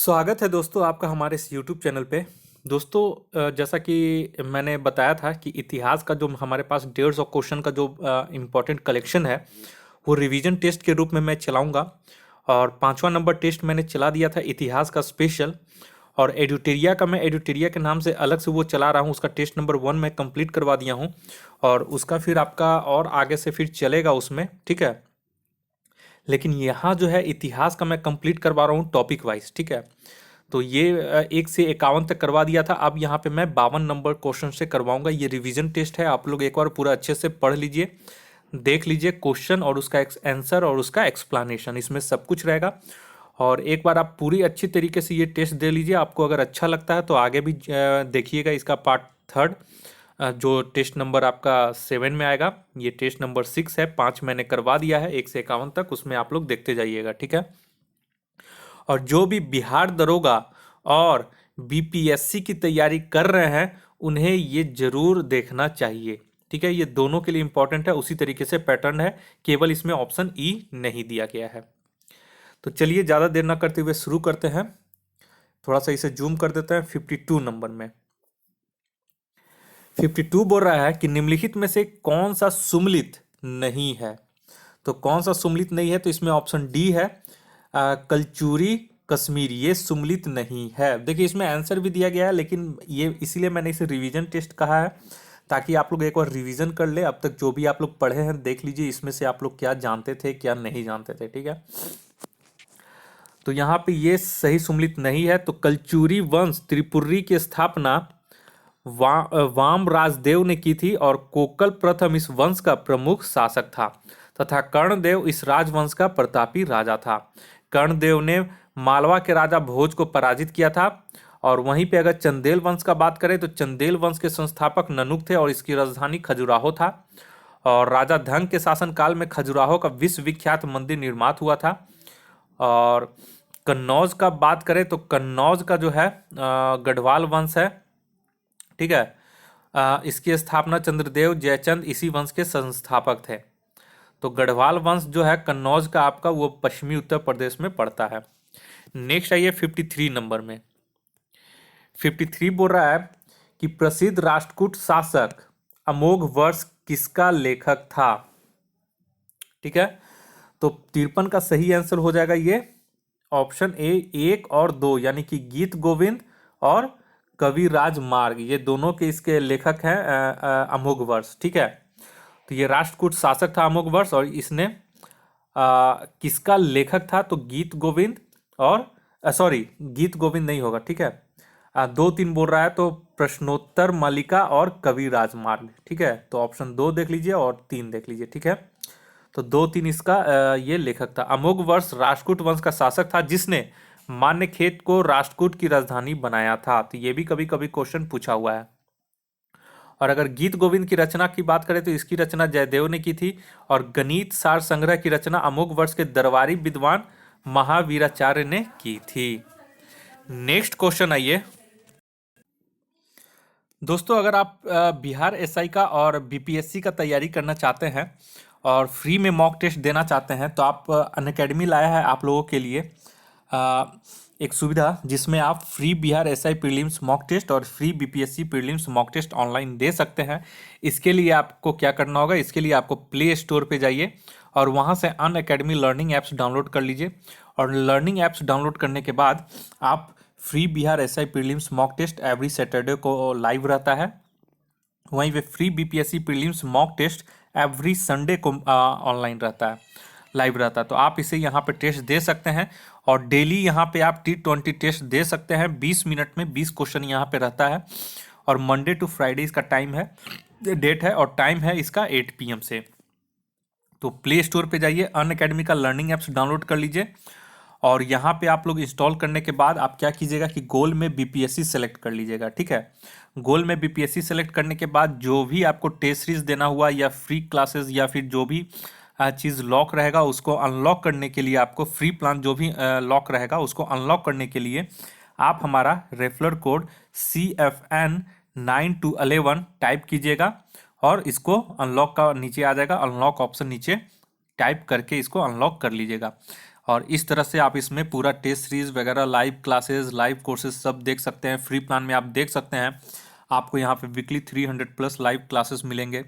स्वागत है दोस्तों आपका हमारे इस यूट्यूब चैनल पे। दोस्तों, जैसा कि मैंने बताया था कि इतिहास का जो हमारे पास 150 क्वेश्चन का जो इम्पोर्टेंट कलेक्शन है वो रिवीजन टेस्ट के रूप में मैं चलाऊंगा। और पांचवा नंबर टेस्ट मैंने चला दिया था इतिहास का स्पेशल। और एडुटेरिया का मैं एडुटेरिया के नाम से अलग से वो चला रहा हूँ, उसका टेस्ट नंबर 1 मैं कंप्लीट करवा दिया हूँ। और उसका फिर आपका और आगे से फिर चलेगा उसमें, ठीक है। लेकिन यहाँ जो है इतिहास का मैं कंप्लीट करवा रहा हूँ टॉपिक वाइज, ठीक है। तो ये 1 से 51 तक करवा दिया था। अब यहाँ पे मैं 52 नंबर क्वेश्चन से करवाऊंगा। ये रिवीजन टेस्ट है, आप लोग एक बार पूरा अच्छे से पढ़ लीजिए, देख लीजिए क्वेश्चन और उसका आंसर और उसका एक्सप्लेनेशन, इसमें सब कुछ रहेगा। और एक बार आप पूरी अच्छी तरीके से ये टेस्ट दे लीजिए। आपको अगर अच्छा लगता है तो आगे भी देखिएगा इसका पार्ट थर्ड, जो टेस्ट नंबर आपका 7 में आएगा। ये टेस्ट नंबर 6 है, 5 मैंने करवा दिया है 1 से 51 तक, उसमें आप लोग देखते जाइएगा, ठीक है। और जो भी बिहार दरोगा और बीपीएससी की तैयारी कर रहे हैं उन्हें ये जरूर देखना चाहिए, ठीक है। ये दोनों के लिए इंपॉर्टेंट है, उसी तरीके से पैटर्न है, केवल इसमें ऑप्शन ई नहीं दिया गया है। तो चलिए ज़्यादा देर ना करते हुए शुरू करते हैं। थोड़ा सा इसे जूम कर देते हैं। 52 नंबर में 52 बोल रहा है कि निम्नलिखित में से कौन सा सुमलित नहीं है। तो कौन सा सुमलित नहीं है, तो इसमें ऑप्शन डी है, कलचूरी कश्मीर, ये सुमलित नहीं है। देखिए इसमें आंसर भी दिया गया है, लेकिन ये इसीलिए मैंने इसे रिवीजन टेस्ट कहा है, ताकि आप लोग एक बार रिवीजन कर ले। अब तक जो भी आप लोग पढ़े हैं देख लीजिए, इसमें से आप लोग क्या जानते थे क्या नहीं जानते थे, ठीक है। तो यहाँ पे ये सही सुमलित नहीं है। तो कलचूरी वंश त्रिपुरी की स्थापना वाम राजदेव ने की थी और कोकल प्रथम इस वंश का प्रमुख शासक था तथा कर्णदेव इस राजवंश का प्रतापी राजा था। कर्णदेव ने मालवा के राजा भोज को पराजित किया था। और वहीं पे अगर चंदेल वंश का बात करें तो चंदेल वंश के संस्थापक ननुक थे और इसकी राजधानी खजुराहो था। और राजा धंग के शासनकाल में खजुराहो का विश्व विख्यात मंदिर निर्मात हुआ था। और कन्नौज का बात करें तो कन्नौज का जो है गढ़वाल वंश है, ठीक है। इसकी स्थापना चंद्रदेव जयचंद इसी वंश के संस्थापक थे। तो गढ़वाल वंश जो है कन्नौज का आपका, वो पश्चिमी उत्तर प्रदेश में पड़ता है। नेक्स्ट आइए 53 नंबर में। 53 बोल रहा है कि प्रसिद्ध राष्ट्रकूट शासक अमोघ वर्ष किसका लेखक था, ठीक है। तो 53 का सही आंसर हो जाएगा ये ऑप्शन ए 1 और 2, यानी कि गीत गोविंद और कविराज मार्ग, ये दोनों के इसके लेखक हैं अमोघ वर्ष, ठीक है। तो ये राष्ट्रकूट शासक था अमोघ वर्ष, और इसने किसका लेखक था, तो गीत गोविंद और सॉरी गीत गोविंद नहीं होगा, ठीक है। 2 3 बोल रहा है तो प्रश्नोत्तर मालिका और कविराज मार्ग, ठीक है। तो ऑप्शन 2 देख लीजिए और 3 देख लीजिए, ठीक है। तो 2 3 इसका ये लेखक था। अमोघ वर्ष राष्ट्रकूट वंश का शासक था जिसने मान्यखेत को राष्ट्रकूट की राजधानी बनाया था। तो ये भी कभी कभी क्वेश्चन पूछा हुआ है। और अगर गीत गोविंद की रचना की बात करें तो इसकी रचना जयदेव ने की थी। और गणित सार संग्रह की रचना अमोघ वर्ष के दरबारी विद्वान महावीराचार्य ने की थी। नेक्स्ट क्वेश्चन आइए दोस्तों, अगर आप बिहार एसआई का और बीपीएससी का तैयारी करना चाहते हैं और फ्री में मॉक टेस्ट देना चाहते हैं तो आप अनअकैडमी लाया है आप लोगों के लिए एक सुविधा, जिसमें आप free Bihar SI prelims mock test और free BPSC prelims mock test online दे सकते हैं। इसके लिए आपको क्या करना होगा, इसके लिए आपको प्ले स्टोर पे जाइए और वहाँ से अनअकैडमी लर्निंग ऐप्स डाउनलोड कर लीजिए। और लर्निंग ऐप्स डाउनलोड करने के बाद आप free Bihar SI prelims mock test every Saturday को लाइव रहता है, वहीं पे free BPSC prelims mock test every Sunday को ऑनलाइन रहता है, लाइव रहता है। तो आप इसे यहाँ पे टेस्ट दे सकते हैं और डेली यहाँ पे आप T20 टेस्ट दे सकते हैं। 20 मिनट में 20 क्वेश्चन यहाँ पे रहता है और मंडे टू फ्राइडे इसका टाइम है, डेट है और टाइम है इसका 8 PM से। तो प्ले स्टोर पे जाइए, अनअकैडमी का लर्निंग ऐप्स डाउनलोड कर लीजिए और यहाँ पे आप लोग इंस्टॉल करने के बाद आप क्या कीजिएगा कि गोल में बीपीएससी सेलेक्ट कर लीजिएगा, ठीक है। गोल में बीपीएससी सेलेक्ट करने के बाद जो भी आपको टेस्ट सीरीज देना हुआ या फ्री क्लासेस या फिर जो भी चीज़ लॉक रहेगा उसको अनलॉक करने के लिए, आपको फ्री प्लान जो भी लॉक रहेगा उसको अनलॉक करने के लिए आप हमारा referral code CFN9 to 11 type कीजिएगा और इसको अनलॉक का नीचे आ जाएगा, अनलॉक ऑप्शन नीचे टाइप करके इसको अनलॉक कर लीजिएगा। और इस तरह से आप इसमें पूरा टेस्ट सीरीज वगैरह, लाइव क्लासेस, लाइव कोर्सेज सब देख सकते हैं। फ्री प्लान में आप देख सकते हैं आपको यहाँ पे वीकली 300 प्लस लाइव क्लासेस मिलेंगे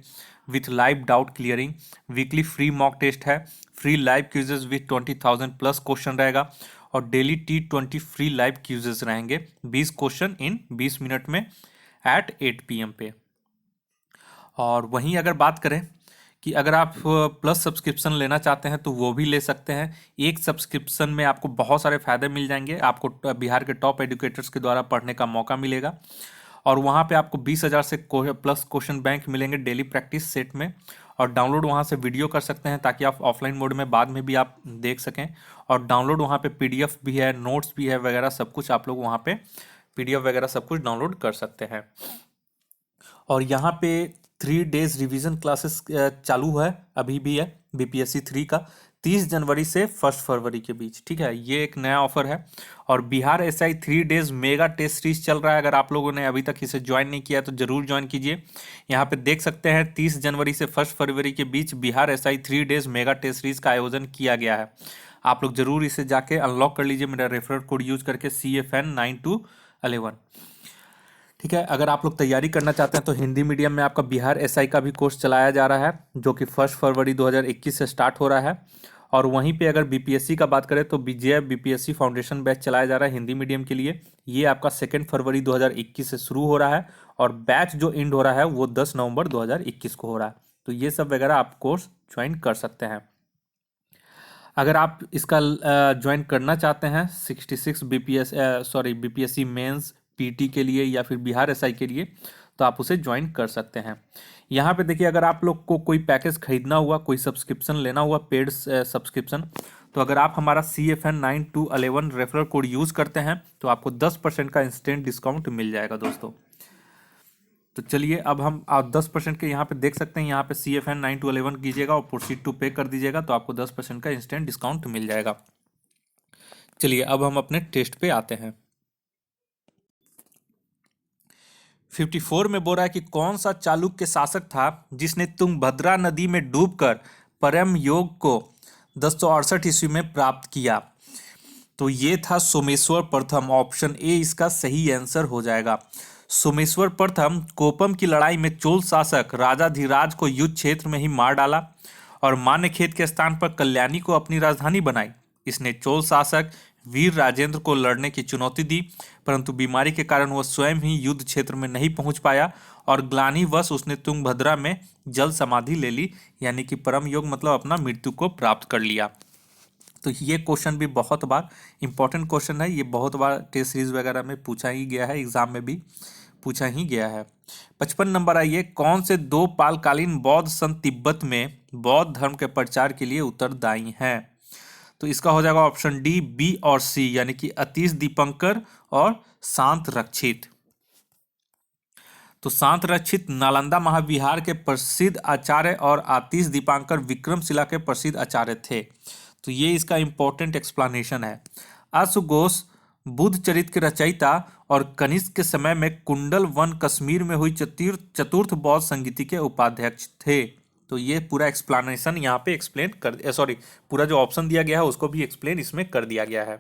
with live doubt clearing. Weekly free mock test है, free live quizzes with 20,000 plus question रहेगा, और daily T20 free live quizzes रहेंगे, 20 क्वेश्चन इन 20 मिनट में एट 8 PM पे। और वहीं अगर बात करें कि अगर आप प्लस सब्सक्रिप्शन लेना चाहते हैं तो वो भी ले सकते हैं। एक सब्सक्रिप्शन में आपको बहुत सारे फ़ायदे मिल जाएंगे। आपको बिहार के टॉप एजुकेटर्स के द्वारा पढ़ने का मौका मिलेगा, और वहाँ पे आपको 20,000 से प्लस क्वेश्चन बैंक मिलेंगे डेली प्रैक्टिस सेट में। और डाउनलोड वहाँ से वीडियो कर सकते हैं ताकि आप ऑफलाइन मोड में बाद में भी आप देख सकें। और डाउनलोड वहाँ पे PDF भी है, नोट्स भी है वगैरह, सब कुछ आप लोग वहाँ पे PDF वगैरह सब कुछ डाउनलोड कर सकते हैं। और यहाँ पे 3 डेज रिवीजन क्लासेस चालू है, अभी भी है BPSC 3 का, 30 जनवरी से 1 फरवरी के बीच। ठीक है, ये एक नया ऑफर है। और Bihar SI 3 days mega test series चल रहा है। अगर आप लोगों ने अभी तक इसे ज्वाइन नहीं किया तो जरूर ज्वाइन कीजिए। यहाँ पे देख सकते हैं 30 जनवरी से 1 फरवरी के बीच Bihar SI 3 days mega test series का आयोजन किया गया है। आप लोग जरूर इसे जाके अनलॉक कर लीजिए मेरा रेफरल कोड यूज करके CFN9211। ठीक है, अगर आप लोग तैयारी करना चाहते हैं तो हिंदी मीडियम में आपका बिहार SI का भी कोर्स चलाया जा रहा है, जो कि 1 फरवरी 2021 से स्टार्ट हो रहा है। और वहीं पे अगर BPSC का बात करें तो विजय BPSC फाउंडेशन बैच चलाया जा रहा है हिंदी मीडियम के लिए। ये आपका 2 फरवरी 2021 से शुरू हो रहा है, और बैच जो एंड हो रहा है वो 10 नवंबर 2021 को हो रहा है। तो ये सब वगैरह आप कोर्स ज्वाइन कर सकते हैं। अगर आप इसका ज्वाइन करना चाहते हैं 66 BPSC मेंस PT के लिए या फिर बिहार SI के लिए, तो आप उसे ज्वाइन कर सकते हैं। यहाँ पे देखिए, अगर आप लोग को कोई पैकेज खरीदना हुआ, कोई सब्सक्रिप्शन लेना हुआ पेड सब्सक्रिप्शन, तो अगर आप हमारा CFN9211 रेफरल कोड यूज़ करते हैं तो आपको 10% का इंस्टेंट डिस्काउंट मिल जाएगा दोस्तों। तो चलिए अब हम आप 10% के यहाँ पे देख सकते हैं, यहाँ पे CFN9211 कीजिएगा और प्रोसीड टू पे कर दीजिएगा तो आपको 10% का इंस्टेंट डिस्काउंट मिल जाएगा। चलिए अब हम अपने टेस्ट पे आते हैं। 54 में बोल रहा है कि कौन सा चालुक्य शासक था जिसने तुंगभद्रा नदी में डूबकर परम योग को 1068 ईस्वी में प्राप्त किया। तो ये था सोमेश्वर प्रथम। ऑप्शन ए इसका सही आंसर हो जाएगा। सोमेश्वर प्रथम कोपम की लड़ाई में चोल शासक राजाधिराज को युद्ध क्षेत्र में ही मार डाला और मान्यखेत के स्थान पर कल्याणी को अपनी राजधानी बनाई। इसने चोल शासक वीर राजेंद्र को लड़ने की चुनौती दी, परंतु बीमारी के कारण वह स्वयं ही युद्ध क्षेत्र में नहीं पहुंच पाया और ग्लानिवश उसने तुंगभद्रा में जल समाधि ले ली, यानी कि परम योग मतलब अपना मृत्यु को प्राप्त कर लिया। तो ये क्वेश्चन भी बहुत बार इंपॉर्टेंट क्वेश्चन है, ये बहुत बार टेस्ट सीरीज वगैरह में पूछा ही गया है, एग्जाम में भी पूछा ही गया है। 55 नंबर आइए, कौन से 2 पालकालीन बौद्ध संत तिब्बत में बौद्ध धर्म के प्रचार के लिए उत्तरदायी हैं? तो इसका हो जाएगा ऑप्शन डी, बी और सी, यानी कि अतीश दीपंकर और शांत रक्षित। तो शांत रक्षित नालंदा महाविहार के प्रसिद्ध आचार्य और आतिश दीपंकर विक्रमशिला के प्रसिद्ध आचार्य थे। तो ये इसका इंपॉर्टेंट एक्सप्लेनेशन है। अश्वघोष बुद्ध चरित्र के रचयिता और कनिष्क के समय में कुंडल वन कश्मीर में हुई चतुर्थ बौद्ध संगीति के उपाध्यक्ष थे। तो ये पूरा एक्सप्लेनेशन यहाँ पे एक्सप्लेन कर पूरा जो ऑप्शन दिया गया है उसको भी एक्सप्लेन इसमें कर दिया गया है।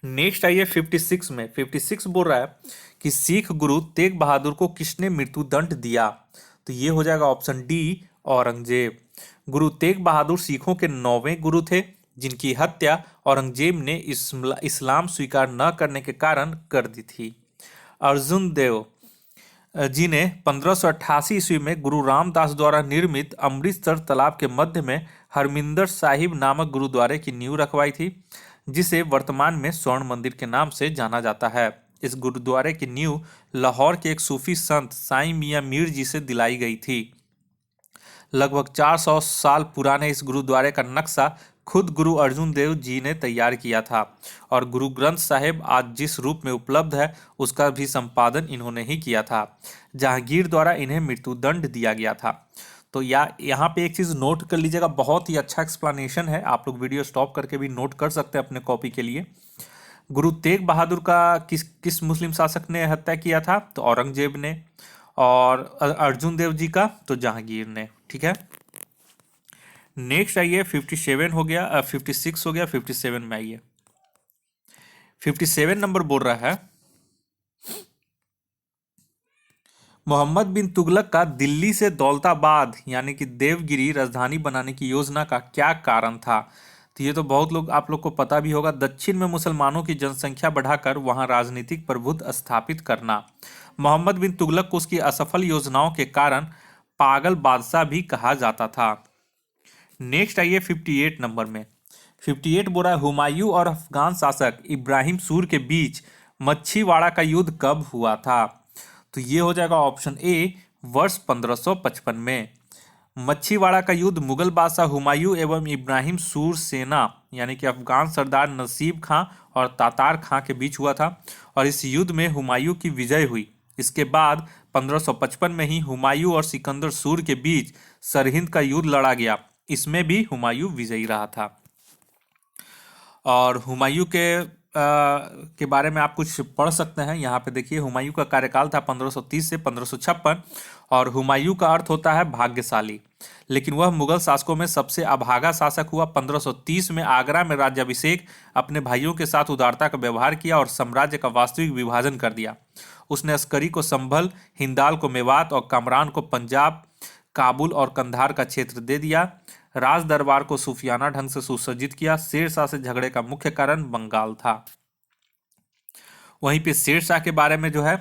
नेक्स्ट आइए 56 में। 56 बोल रहा है कि सिख गुरु तेग बहादुर को किसने मृत्यु दंड दिया? तो ये हो जाएगा ऑप्शन डी, औरंगजेब। गुरु तेग बहादुर सिखों के 9वें गुरु थे, जिनकी हत्या औरंगजेब ने इस्लाम स्वीकार न करने के कारण कर दी थी। अर्जुन देव जी ने 1588 ईस्वी में गुरु रामदास द्वारा निर्मित अमृतसर तालाब के मध्य में हरमिंदर साहिब नामक गुरुद्वारे की नींव रखवाई थी, जिसे वर्तमान में स्वर्ण मंदिर के नाम से जाना जाता है। इस गुरुद्वारे की नींव लाहौर के एक सूफी संत साईं मियां मीर जी से दिलाई गई थी। लगभग 400 साल पुराने इस गुरुद्वारे का नक्शा खुद गुरु अर्जुन देव जी ने तैयार किया था और गुरु ग्रंथ साहिब आज जिस रूप में उपलब्ध है उसका भी संपादन इन्होंने ही किया था। जहांगीर द्वारा इन्हें मृत्युदंड दिया गया था। तो यहाँ पे एक चीज़ नोट कर लीजिएगा, बहुत ही अच्छा एक्सप्लेनेशन है, आप लोग वीडियो स्टॉप करके भी नोट कर सकते हैं अपने कॉपी के लिए। गुरु तेग बहादुर का किस मुस्लिम शासक ने हत्या किया था? तो औरंगजेब ने। और अर्जुन देव जी का तो जहांगीर ने। ठीक है, नेक्स्ट आइए 57 हो गया, 56 हो गया, 57 में आइए। 57 नंबर बोल रहा है, मोहम्मद बिन तुगलक का दिल्ली से दौलताबाद यानी कि देवगिरी राजधानी बनाने की योजना का क्या कारण था? तो ये तो बहुत लोग आप लोग को पता भी होगा। दक्षिण में मुसलमानों की जनसंख्या बढ़ाकर वहां राजनीतिक प्रभुत्व स्थापित करना। मोहम्मद बिन तुगलक को उसकी असफल योजनाओं के कारण पागल बादशाह भी कहा जाता था। नेक्स्ट आइए 58 नंबर में। 58 बोल रहा है, हुमायूं और अफगान शासक इब्राहिम सूर के बीच मच्छीवाड़ा का युद्ध कब हुआ था? तो ये हो जाएगा ऑप्शन ए, वर्ष 1555 में। मच्छीवाड़ा का युद्ध मुगल बादशाह हुमायूं एवं इब्राहिम सूर सेना यानी कि अफगान सरदार नसीब खां और तातार खां के बीच हुआ था और इस युद्ध में हुमायूं की विजय हुई। इसके बाद 1555 में ही हुमायूं और सिकंदर सूर के बीच सरहिंद का युद्ध लड़ा गया। इसमें भी हुमायूं विजयी रहा था। और हुमायूं के बारे में आप कुछ पढ़ सकते हैं। यहाँ पे देखिए, हुमायूं का कार्यकाल था 1530 से 1556 और हुमायूं का अर्थ होता है भाग्यशाली। लेकिन वह मुगल शासकों में सबसे अभागा शासक हुआ। 1530 में आगरा में राज्याभिषेक, अपने भाइयों के साथ उदारता का व्यवहार किया और साम्राज्य का वास्तविक विभाजन कर दिया। उसने अस्करी को संभल, हिंदाल को मेवात और कामरान को पंजाब, काबुल और कंधार का क्षेत्र दे दिया। राज दरबार को सूफियाना ढंग से सुसज्जित किया। शेरशाह से झगड़े का मुख्य कारण बंगाल था। वहीं पे शेरशाह के बारे में जो है,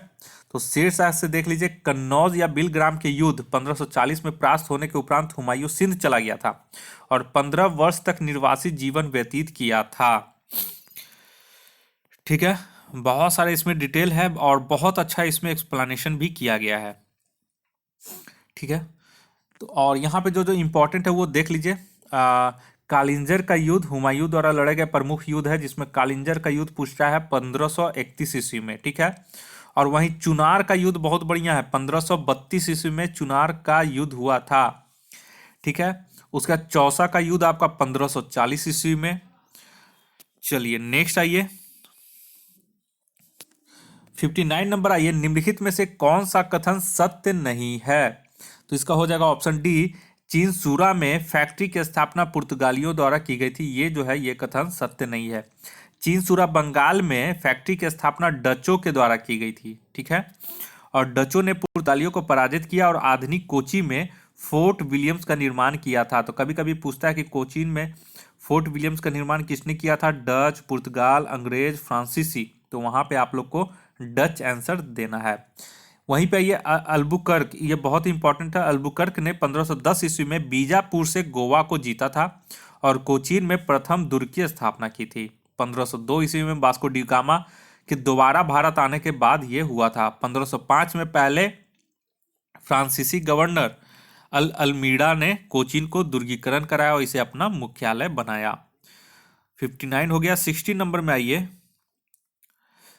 तो शेरशाह से देख लीजिए, कन्नौज या बिलग्राम के युद्ध 1540 में परास्त होने के उपरांत हुमायूं सिंध चला गया था और 15 वर्ष तक निर्वासित जीवन व्यतीत किया था। ठीक है, बहुत सारे इसमें डिटेल है और बहुत अच्छा इसमें एक्सप्लेनेशन भी किया गया है। ठीक है, तो और यहाँ पे जो जो इम्पोर्टेंट है वो देख लीजिए। कालिंजर का युद्ध हुमायूं द्वारा लड़े गए प्रमुख युद्ध है, जिसमें कालिंजर का युद्ध पूछता है 1531 ईस्वी में। ठीक है, और वहीं चुनार का युद्ध बहुत बढ़िया है, 1532 ईस्वी में चुनार का युद्ध हुआ था। ठीक है, उसका चौसा का युद्ध आपका 1540 ईस्वी में। चलिए नेक्स्ट आइए 59 नंबर आइए। निम्नलिखित में से कौन सा कथन सत्य नहीं है? तो इसका हो जाएगा ऑप्शन डी, चीन सूरा में फैक्ट्री की स्थापना पुर्तगालियों द्वारा की गई थी। ये जो है ये कथन सत्य नहीं है। चीन सूरा बंगाल में फैक्ट्री की स्थापना डचों के द्वारा की गई थी। ठीक है, और डचों ने पुर्तगालियों को पराजित किया और आधुनिक कोची में फोर्ट विलियम्स का निर्माण किया था। तो कभी कभी पूछता है कि कोचीन में फोर्ट विलियम्स का निर्माण किसने किया था? डच, पुर्तगाल, अंग्रेज, फ्रांसीसी। तो वहां पे आप लोग को डच आंसर देना है। वहीं पे ये अल्बुकर्क, ये बहुत इंपॉर्टेंट है। अल्बुकर्क ने 1510 ईस्वी में बीजापुर से गोवा को जीता था और कोचीन में प्रथम दुर्ग की स्थापना की थी। 1502 ईस्वी में वास्को डी गामा के दोबारा भारत आने के बाद ये हुआ था। 1505 में पहले फ्रांसीसी गवर्नर अल्मीड़ा ने कोचीन को दुर्गीकरण कराया और इसे अपना मुख्यालय बनाया। 59 हो गया। 60 नंबर में आइए।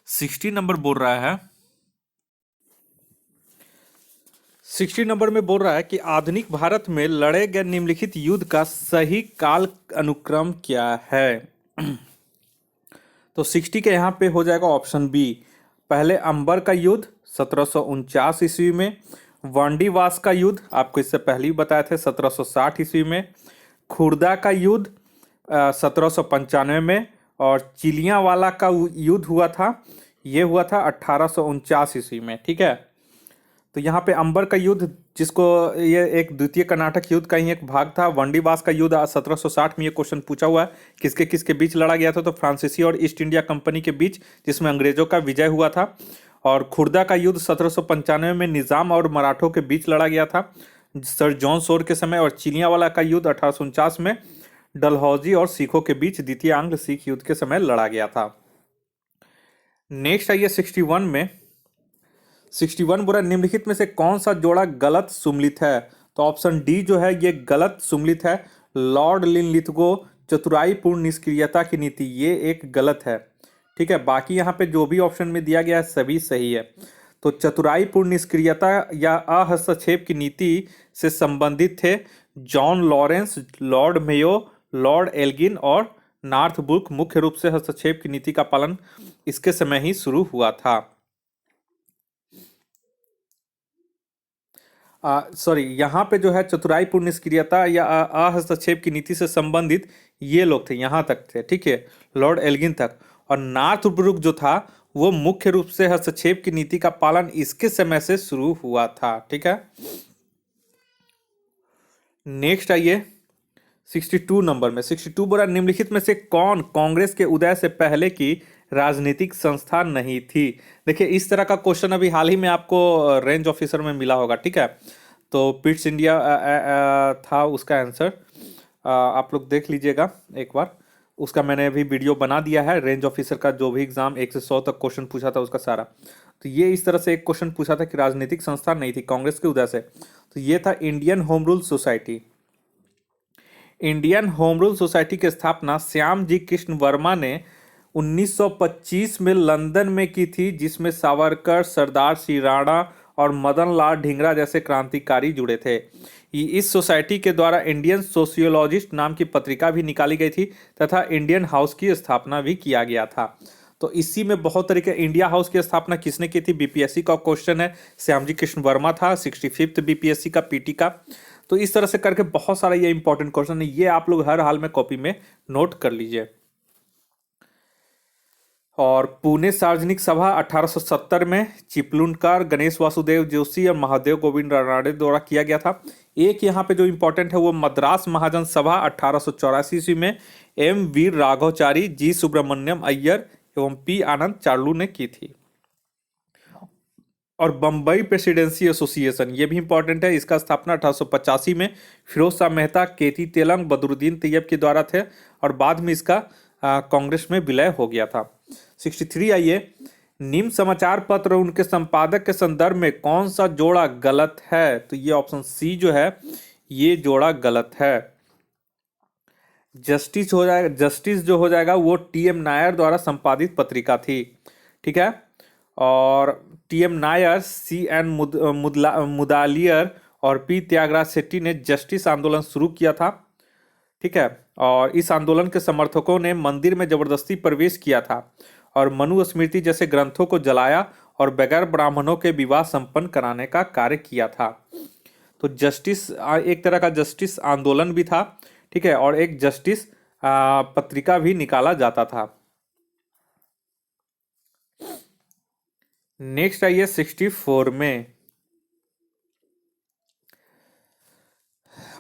60 नंबर बोल रहा है, 60 नंबर में बोल रहा है कि आधुनिक भारत में लड़े गए निम्नलिखित युद्ध का सही काल अनुक्रम क्या है? तो 60 के यहाँ पे हो जाएगा ऑप्शन बी, पहले अंबर का युद्ध 1749 ईस्वी में, वांडीवास का युद्ध आपको इससे पहले ही बताए थे 1760 ईस्वी में, खुर्दा का युद्ध 1795 में, और चिलियावाला का युद्ध हुआ था, ये हुआ था 1849 ईस्वी में। ठीक है, तो यहाँ पे अंबर का युद्ध, जिसको ये एक द्वितीय कर्नाटक युद्ध का ही एक भाग था। वंडीवास का युद्ध 1760 में ये क्वेश्चन पूछा हुआ है, किसके किसके बीच लड़ा गया था? तो फ्रांसीसी और ईस्ट इंडिया कंपनी के बीच, जिसमें अंग्रेजों का विजय हुआ था। और खुर्दा का युद्ध 1795 में निजाम और मराठों के बीच लड़ा गया था सर जॉन शोर के समय। और चिलियावाला का युद्ध 1849 में डलहौजी और सिखों के बीच द्वितीय आंग्ल सिख युद्ध के समय लड़ा गया था। नेक्स्ट आइए 61 में। 61 बुरा, निम्नलिखित में से कौन सा जोड़ा गलत सुमलित है? तो ऑप्शन डी जो है ये गलत सुमलित है। लॉर्ड लिनलिथगो चतुराईपूर्ण निष्क्रियता की नीति, ये एक गलत है। ठीक है, बाकी यहाँ पे जो भी ऑप्शन में दिया गया है सभी सही है। तो चतुराईपूर्ण निष्क्रियता या अहस्तक्षेप की नीति से संबंधित थे John Lawrence, Lord Mayo, Lord Elgin और नॉर्थब्रुक। मुख्य रूप से हस्तक्षेप की नीति का पालन इसके समय ही शुरू हुआ था। सॉरी, यहाँ पे जो है चतुराईपूर्ण निष्क्रियता या हस्तक्षेप की नीति से संबंधित ये लोग थे, यहाँ तक थे, ठीक है, लॉर्ड एल्गिन तक। और नॉर्थब्रुक जो था वो मुख्य रूप से हस्तक्षेप की नीति का पालन इसके समय से शुरू हुआ था, ठीक है। नेक्स्ट आइए 62 नंबर में। 62 बोला निम्नलिखित में से कौन कांग्रेस के उदय से पहले की राजनीतिक संस्था नहीं थी। देखिए इस तरह का क्वेश्चन अभी हाल ही में आपको रेंज ऑफिसर में मिला होगा, ठीक है। तो पिट्स इंडिया था उसका आंसर, आप लोग देख लीजिएगा एक बार, उसका मैंने अभी वीडियो बना दिया है। रेंज ऑफिसर का जो भी एग्जाम 1 से 100 तक क्वेश्चन पूछा था उसका सारा। तो ये इस तरह से एक क्वेश्चन पूछा था कि राजनीतिक संस्था नहीं थी कांग्रेस के उदय से, तो ये था Indian home rule society. Indian home rule society की स्थापना श्याम जी कृष्ण वर्मा ने 1925 में लंदन में की थी, जिसमें सावरकर, सरदार सिंह राणा और मदन लाल ढींगरा जैसे क्रांतिकारी जुड़े थे। इस सोसाइटी के द्वारा इंडियन सोशियोलॉजिस्ट नाम की पत्रिका भी निकाली गई थी तथा इंडियन हाउस की स्थापना भी किया गया था। तो इसी में बहुत तरीके, इंडिया हाउस की स्थापना किसने की थी, बीपीएससी का क्वेश्चन है, श्यामजी कृष्ण वर्मा था, 65th बीपीएससी का पीटी का। तो इस तरह से करके बहुत सारा ये इंपॉर्टेंट क्वेश्चन है, ये आप लोग हर हाल में कॉपी में नोट कर लीजिए। और पुणे सार्वजनिक सभा 1870 में चिपलूणकर, गणेश वासुदेव जोशी और महादेव गोविंद रानड़े द्वारा किया गया था। एक यहाँ पे जो इंपॉर्टेंट है वो मद्रास महाजन सभा 1884 ईस्वी में एम वीर राघवचारी, जी सुब्रमण्यम अय्यर एवं पी आनंद चार्लू ने की थी। और बम्बई प्रेसिडेंसी एसोसिएशन, ये भी इंपॉर्टेंट है, इसका स्थापना 1885 में फिरोज शाह मेहता, केती तेलंग, बदरुद्दीन तैयब के द्वारा थे और बाद में इसका कांग्रेस में विलय हो गया था। 63 आइए, निम्न समाचार पत्र और उनके संपादक के संदर्भ में कौन सा जोड़ा गलत है। तो ये ऑप्शन सी जो है ये जोड़ा गलत है। जस्टिस हो जाएगा, जस्टिस जो हो जाएगा वो टीएम नायर द्वारा संपादित पत्रिका थी, ठीक है। और टीएम नायर, सीएन मुदालियर और पी त्यागराज शेट्टी ने जस्टिस आंदोलन शुरू किया था, ठीक है। और इस आंदोलन के समर्थकों ने मंदिर में जबरदस्ती प्रवेश किया था और मनुस्मृति जैसे ग्रंथों को जलाया और बगैर ब्राह्मणों के विवाह संपन्न कराने का कार्य किया था। तो जस्टिस एक तरह का जस्टिस आंदोलन भी था, ठीक है, और एक जस्टिस पत्रिका भी निकाला जाता था। नेक्स्ट आइए 64 में।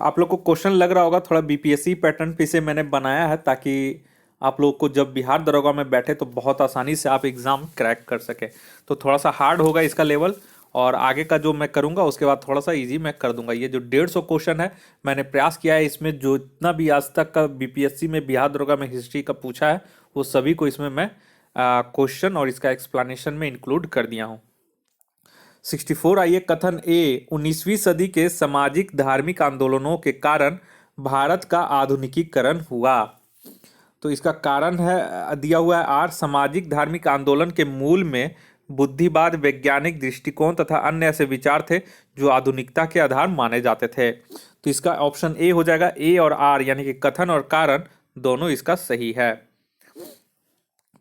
आप लोग को क्वेश्चन लग रहा होगा थोड़ा बीपीएससी पैटर्न पे से मैंने बनाया है ताकि आप लोग को जब बिहार दरोगा में बैठे तो बहुत आसानी से आप एग्जाम क्रैक कर सके। तो थोड़ा सा हार्ड होगा इसका लेवल, और आगे का जो मैं करूंगा उसके बाद थोड़ा सा इजी मैं कर दूंगा। ये जो 150 क्वेश्चन है मैंने प्रयास किया है इसमें जो इतना भी आज तक का बीपीएससी में बिहार दरोगा में हिस्ट्री का पूछा है वो सभी को इसमें मैं क्वेश्चन और इसका एक्सप्लेनेशन में इंक्लूड कर दिया हूँ। 64 आइए, कथन ए, 19वीं सदी के सामाजिक धार्मिक आंदोलनों के कारण भारत का आधुनिकीकरण हुआ। तो इसका कारण है दिया हुआ है आर, सामाजिक धार्मिक आंदोलन के मूल में बुद्धिवाद, वैज्ञानिक दृष्टिकोण तथा अन्य ऐसे विचार थे जो आधुनिकता के आधार माने जाते थे। तो इसका ऑप्शन ए हो जाएगा, ए और आर यानी कि कथन और कारण दोनों इसका सही है।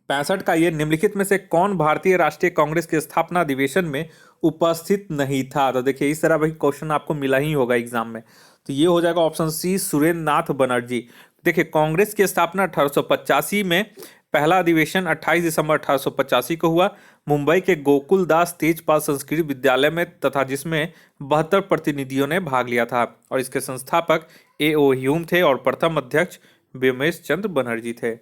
65 का ये, निम्नलिखित में से कौन भारतीय राष्ट्रीय कांग्रेस के स्थापना अधिवेशन में उपस्थित नहीं था। तो देखिए इस तरह भाई क्वेश्चन आपको मिला ही होगा एग्जाम में, तो ये हो जाएगा ऑप्शन सी, सुरेंद्र नाथ बनर्जी। देखिए कांग्रेस की स्थापना 1885 में, पहला अधिवेशन 28 दिसंबर 1885 को हुआ मुंबई के गोकुल दास तेजपाल संस्कृत विद्यालय में, तथा जिसमें 72 प्रतिनिधियों ने भाग लिया था और इसके संस्थापक ए.ओ. ह्यूम थे और प्रथम अध्यक्ष व्योमेश चंद्र बनर्जी थे।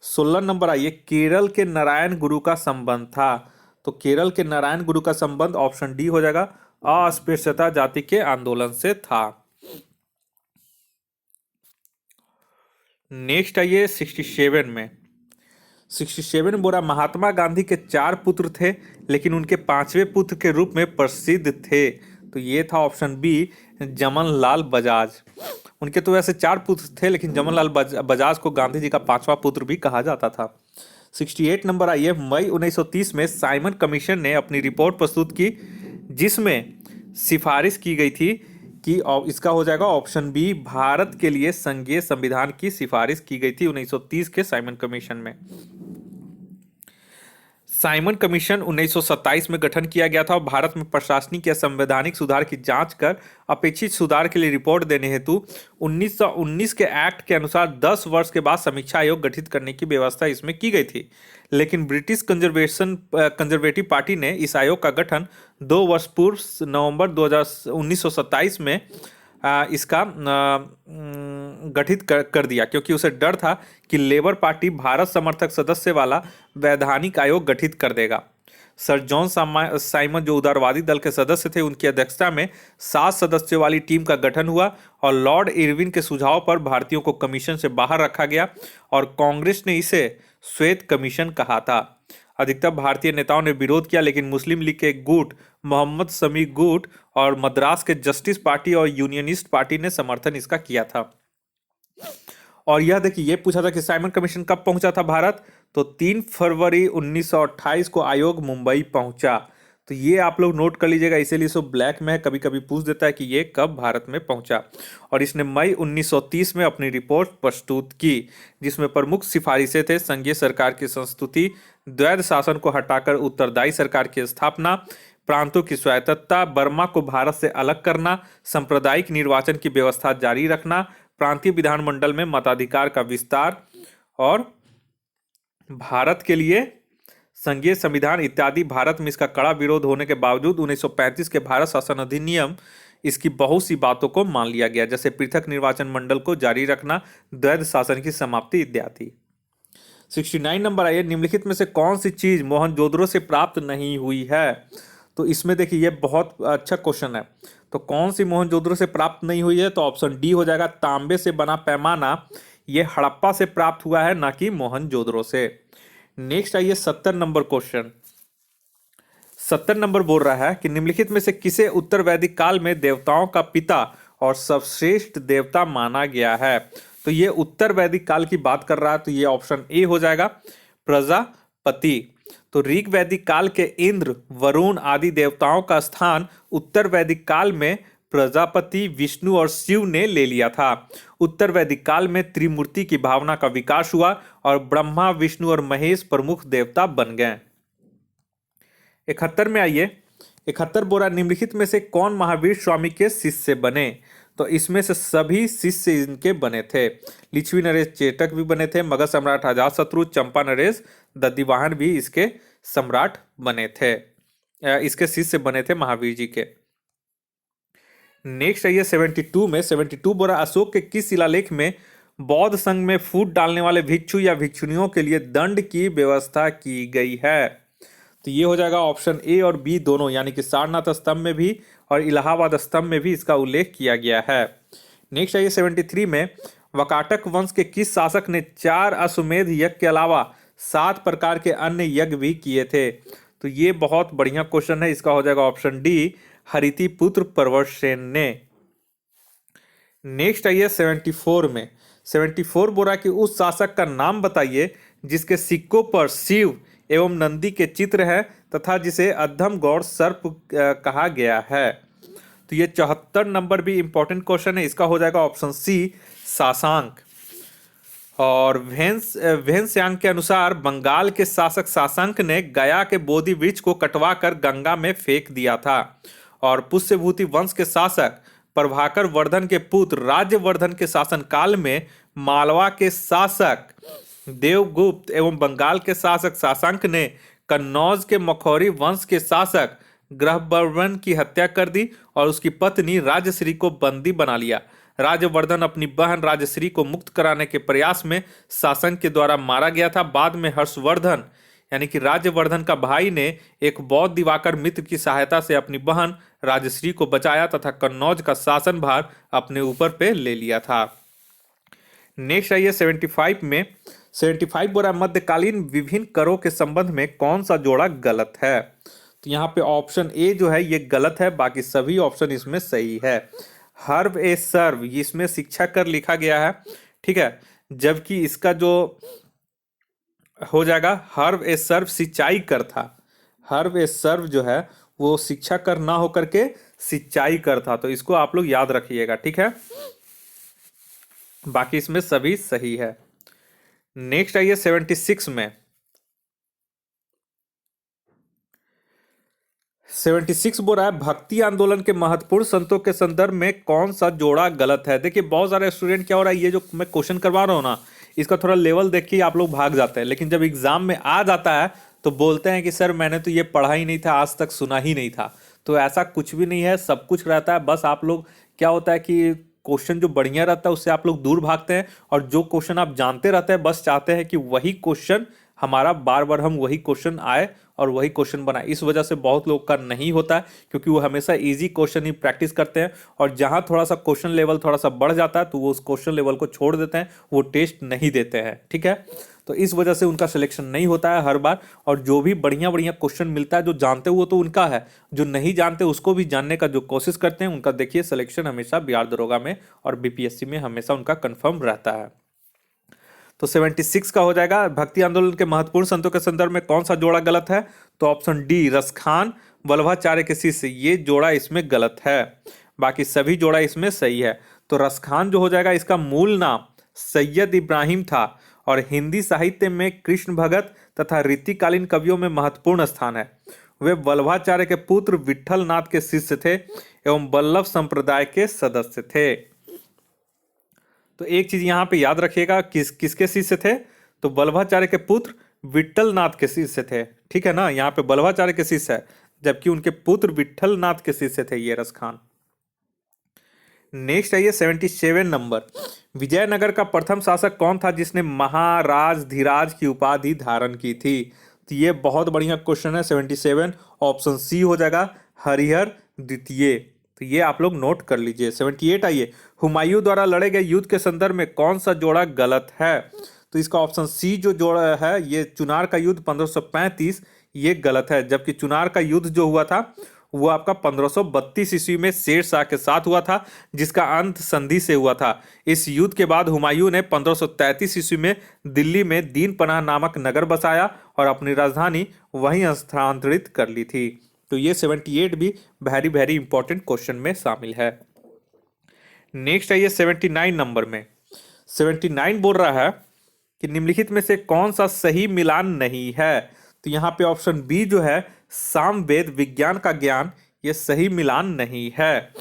16 नंबर आइए, केरल के नारायण गुरु का संबंध था। तो केरल के नारायण गुरु का संबंध ऑप्शन डी हो जाएगा, अस्पृश्यता जाति के आंदोलन से था। नेक्स्ट आइए 67 में। 67 बोला महात्मा गांधी के 4 पुत्र थे लेकिन उनके 5वें पुत्र के रूप में प्रसिद्ध थे। तो ये था ऑप्शन बी, जमन लाल बजाज। उनके तो वैसे 4 पुत्र थे लेकिन जमन लाल बजाज को गांधी जी का 5वां पुत्र भी कहा जाता था। 68 नंबर आइए, मई 1930 में साइमन कमीशन ने अपनी रिपोर्ट प्रस्तुत की जिसमें सिफारिश की गई थी कि इसका हो जाएगा ऑप्शन बी, भारत के लिए संघीय संविधान की सिफारिश की गई थी 1930 के साइमन कमीशन में। साइमन कमीशन 1927 में गठन किया गया था और भारत में प्रशासनिक या संवैधानिक सुधार की जांच कर अपेक्षित सुधार के लिए रिपोर्ट देने हेतु 1919 के एक्ट के अनुसार 10 वर्ष के बाद समीक्षा आयोग गठित करने की व्यवस्था इसमें की गई थी। लेकिन ब्रिटिश कंजर्वेटिव पार्टी ने इस आयोग का गठन 2 वर्ष पूर्व नवंबर 1927 में इसका गठित कर दिया, क्योंकि उसे डर था कि लेबर पार्टी भारत समर्थक सदस्य वाला वैधानिक आयोग गठित कर देगा। सर जॉन साइमन जो उदारवादी दल के सदस्य थे, उनकी अध्यक्षता में 7 सदस्यों वाली टीम का गठन हुआ और लॉर्ड इरविन के सुझाव पर भारतीयों को कमीशन से बाहर रखा गया और कांग्रेस ने इसे श्वेत कमीशन कहा था। अधिकतर भारतीय नेताओं ने विरोध किया, लेकिन मुस्लिम लीग के गुट मोहम्मद शमी गुट और मद्रास के जस्टिस पार्टी और यूनियनिस्ट पार्टी ने समर्थन इसका किया था। और यह देखिए, ये पूछा था कि साइमन कमीशन कब पहुंचा था भारत, तो 3 फरवरी 1928 को आयोग मुंबई पहुंचा। तो ये आप लोग नोट कर लीजिएगा, इसीलिए सो ब्लैक में कभी कभी पूछ देता है कि ये कब भारत में पहुंचा। और इसने मई 1930 में अपनी रिपोर्ट प्रस्तुत की, जिसमें प्रमुख सिफारिशें थे संघीय सरकार की संस्तुति, द्वैध शासन को हटाकर उत्तरदायी सरकार की स्थापना, प्रांतों की स्वायत्तता, बर्मा को भारत से अलग करना, सांप्रदायिक निर्वाचन की व्यवस्था जारी रखना, प्रांतीय विधानमंडल में मताधिकार का विस्तार और भारत के लिए संघीय संविधान इत्यादि। भारत में इसका कड़ा विरोध होने के बावजूद 1935 के भारत शासन अधिनियम इसकी बहुत सी बातों को मान लिया गया, जैसे पृथक निर्वाचन मंडल को जारी रखना, द्वैध शासन की समाप्ति इत्यादि। 69 नंबर आइए, निम्नलिखित में से कौन सी चीज मोहनजोदड़ो से प्राप्त नहीं हुई है। तो इसमें देखिए, ये बहुत अच्छा क्वेश्चन है। तो कौन सी मोहनजोदड़ो से प्राप्त नहीं हुई है, तो ऑप्शन डी हो जाएगा, तांबे से बना पैमाना। ये हड़प्पा से प्राप्त हुआ है, ना कि मोहनजोदड़ो से। नेक्स्ट आइए 70 नंबर क्वेश्चन। 70 नंबर बोल रहा है कि निम्नलिखित में से किसे उत्तर वैदिक काल में देवताओं का पिता और सर्वश्रेष्ठ देवता माना गया है। तो ये उत्तर वैदिक काल की बात कर रहा है, तो ये ऑप्शन ए हो जाएगा, प्रजापति। तो ऋग वैदिक काल के इंद्र, वरुण आदि देवताओं का स्थान उत्तर वैदिक काल में प्रजापति, विष्णु और शिव ने ले लिया था। उत्तर वैदिक काल में त्रिमूर्ति की भावना का विकास हुआ और ब्रह्मा, विष्णु और महेश प्रमुख देवता बन गए। 71 में आइए, 71 बोरा, निम्नलिखित में से कौन महावीर स्वामी के शिष्य बने। तो इसमें से सभी शिष्य इनके बने थे। लिच्छवी नरेश चेटक भी बने थे, मगध सम्राट अजातशत्रु, चंपा नरेश दधिवाहन भी इसके सम्राट बने थे, इसके शिष्य बने थे महावीर जी के। नेक्स्ट आइए 72 में, 72 बोरा, अशोक के किस शिलालेख में बौद्ध संघ में फूट डालने वाले भिक्षु या भिक्षुणियों के लिए दंड की व्यवस्था की गई है। तो ये हो जाएगा ऑप्शन ए और बी दोनों, यानी कि सारनाथ स्तंभ में भी और इलाहाबाद स्तंभ में भी इसका उल्लेख किया गया है। नेक्स्ट आइए 73 में, वकाटक वंश के किस शासक ने 4 अश्वमेध यज्ञ के अलावा 7 प्रकार के अन्य यज्ञ भी किए थे। तो ये बहुत बढ़िया क्वेश्चन है, इसका हो जाएगा ऑप्शन डी, हरिति पुत्र प्रवरसेन ने। नेक्स्ट आइए 74 में, 74 बोरा की उस शासक का नाम बताइए जिसके सिक्कों पर शिव एवं नंदी के चित्र हैं तथा जिसे अधम गौड़ सर्प कहा गया है। तो ये 74 नंबर भी इंपॉर्टेंट क्वेश्चन है, इसका हो जाएगा ऑप्शन सी, सासांक। और वेन्स्यांग के अनुसार बंगाल के शासक साशंक ने गया के बोधि वृक्ष को कटवाकर गंगा में फेंक दिया था। और पुष्यभूति वंश के शासक प्रभाकर वर्धन के पुत्र राज्यवर्धन के शासन काल में मालवा के शासक देवगुप्त एवं बंगाल के शासक साशंक ने कन्नौज के मखौरी वंश के शासक ग्रहवर्मन की हत्या कर दी और उसकी पत्नी राजश्री को बंदी बना लिया। राज्यवर्धन अपनी बहन राजश्री को मुक्त कराने के प्रयास में शासक के द्वारा मारा गया था। बाद में हर्षवर्धन यानी कि राज्यवर्धन का भाई ने एक बौद्ध दिवाकर मित्र की सहायता से अपनी बहन राजश्री को बचाया तथा कन्नौज का शासन भार अपने ऊपर पे ले लिया था। नेक्स्ट आइए 75 में, 75 बोरा, मध्यकालीन विभिन्न करों के संबंध में कौन सा जोड़ा गलत है। तो यहाँ पे ऑप्शन ए जो है ये गलत है, बाकी सभी ऑप्शन इसमें सही है। हर्व ए सर्व, इसमें शिक्षा कर लिखा गया है, ठीक है, जबकि इसका जो हो जाएगा हर्व ए सर्व सिंचाई कर था। हर्व ए सर्व जो है वो शिक्षा कर ना होकर के सिंचाई कर था, तो इसको आप लोग याद रखिएगा, ठीक है। बाकी इसमें सभी सही है। नेक्स्ट आइए 76 में, 76 बोल रहा है भक्ति आंदोलन के महत्वपूर्ण संतों के संदर्भ में कौन सा जोड़ा गलत है। देखिए बहुत सारे स्टूडेंट क्या हो रहा है, ये जो मैं क्वेश्चन करवा रहा हूँ ना, इसका थोड़ा लेवल देख के आप लोग भाग जाते हैं, लेकिन जब एग्जाम में आ जाता है तो बोलते हैं कि सर मैंने तो ये पढ़ा ही नहीं था, आज तक सुना ही नहीं था। तो ऐसा कुछ भी नहीं है, सब कुछ रहता है। बस आप लोग क्या होता है कि क्वेश्चन जो बढ़िया रहता है उससे आप लोग दूर भागते हैं, और जो क्वेश्चन आप जानते रहते हैं बस चाहते हैं कि वही क्वेश्चन हमारा बार बार हम वही क्वेश्चन आए और वही क्वेश्चन बनाए। इस वजह से बहुत लोग का नहीं होता है, क्योंकि वो हमेशा इजी क्वेश्चन ही प्रैक्टिस करते हैं, और जहां थोड़ा सा क्वेश्चन लेवल थोड़ा सा बढ़ जाता है तो वो उस क्वेश्चन लेवल को छोड़ देते हैं, वो टेस्ट नहीं देते हैं। ठीक है, तो इस वजह से उनका सिलेक्शन नहीं होता है हर बार। और जो भी बढ़िया बढ़िया क्वेश्चन मिलता है जो जानते हो वो तो उनका है, जो नहीं जानते उसको भी जानने का जो कोशिश करते हैं उनका देखिए सिलेक्शन हमेशा बिहार दरोगा में और बीपीएससी में हमेशा उनका कंफर्म रहता है। तो 76 का हो जाएगा भक्ति आंदोलन के महत्वपूर्ण संतों के संदर्भ में कौन सा जोड़ा गलत है। तो ऑप्शन डी रसखान वल्लभाचार्य के शिष्य, ये जोड़ा इसमें गलत है, बाकी सभी जोड़ा इसमें सही है। तो रसखान जो हो जाएगा, इसका मूल नाम सैयद इब्राहिम था और हिंदी साहित्य में कृष्ण भगत तथा रीतिकालीन कवियों में महत्वपूर्ण स्थान है। वे वल्लभाचार्य के पुत्र विठल नाथ के शिष्य थे एवं वल्लभ संप्रदाय के सदस्य थे। तो एक चीज यहां पे याद रखिएगा, किसके शिष्य थे, तो वल्लभाचार्य के पुत्र विठल नाथ के शिष्य थे। ठीक है ना, यहाँ पे वल्लभाचार्य के शिष्य है, जबकि उनके पुत्र विठल नाथ के शिष्य थे ये रसखान। नेक्स्ट आइए 77 नंबर, विजयनगर का प्रथम शासक कौन था जिसने महाराज धीराज की उपाधि धारण की थी। तो ये बहुत बढ़िया क्वेश्चन है 77, ऑप्शन सी हो जाएगा हरिहर द्वितीय। तो ये आप लोग नोट कर लीजिए। 78 आइए, हुमायूं द्वारा लड़े गए युद्ध के संदर्भ में कौन सा जोड़ा गलत है। तो इसका ऑप्शन सी जो जोड़ा है, ये चुनार का युद्ध 1535, ये गलत है। जबकि चुनार का युद्ध जो हुआ था वो आपका 1532 ईस्वी में शेर शाह के साथ हुआ था, जिसका अंत संधि से हुआ था। इस युद्ध के बाद हुमायूं ने 1533 ईस्वी में दिल्ली में दीन पनाह नामक नगर बसाया और अपनी राजधानी वहीं स्थानांतरित कर ली थी। तो ये 78 भी वेरी वेरी इंपॉर्टेंट क्वेश्चन में शामिल है। नेक्स्ट आइए 79 नंबर में, 79 बोल रहा है कि निम्नलिखित में से कौन सा सही मिलान नहीं है। तो यहाँ पे ऑप्शन बी जो है सामवेद विज्ञान का ज्ञान, ये सही मिलान नहीं है।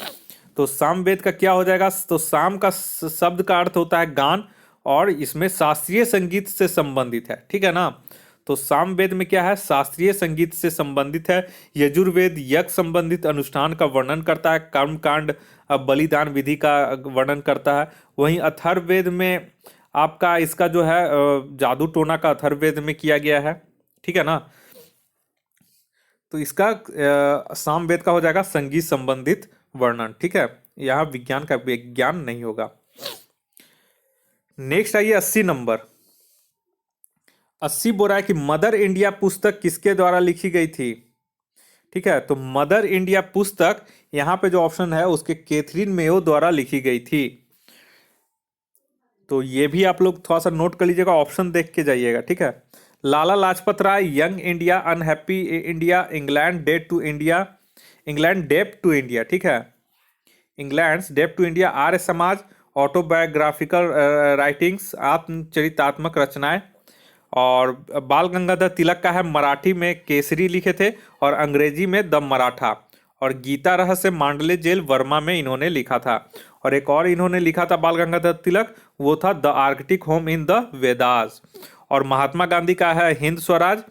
तो सामवेद का क्या हो जाएगा, तो साम का शब्द का अर्थ होता है गान, और इसमें शास्त्रीय संगीत से संबंधित है। ठीक है ना, तो सामवेद में क्या है, शास्त्रीय संगीत से संबंधित है। यजुर्वेद यज्ञ संबंधित अनुष्ठान का वर्णन करता है, कर्मकांड बलिदान विधि का वर्णन करता है। वहीं अथर्ववेद में आपका इसका जो है जादू टोना का अथर्ववेद में किया गया है। ठीक है ना, तो इसका सामवेद का हो जाएगा संगीत संबंधित वर्णन। ठीक है, यहाँ विज्ञान का विज्ञान नहीं होगा। नेक्स्ट आइए 80 नंबर, 80 बोल रहा है कि मदर इंडिया पुस्तक किसके द्वारा लिखी गई थी। ठीक है, तो मदर इंडिया पुस्तक यहां पे जो ऑप्शन है उसके कैथरीन मेयो द्वारा लिखी गई थी। तो ये भी आप लोग थोड़ा सा नोट कर लीजिएगा, ऑप्शन देख के जाइएगा। ठीक है, Lala Lajpat Rai, young India, unhappy India, England debt to India, England debt to India. ठीक है, England debt to India, Arya Samaj, autobiographical writings, आत्मचरितात्मक रचनाएं। और बाल गंगाधर तिलक का है मराठी में केसरी लिखे थे और अंग्रेजी में द मराठा, और गीता रहस्य मांडले जेल वर्मा में इन्होंने लिखा था। और एक और इन्होंने लिखा था बाल गंगाधर तिलक, वो था the Arctic home in the Vedas. और महात्मा गांधी का है हिंद स्वराज,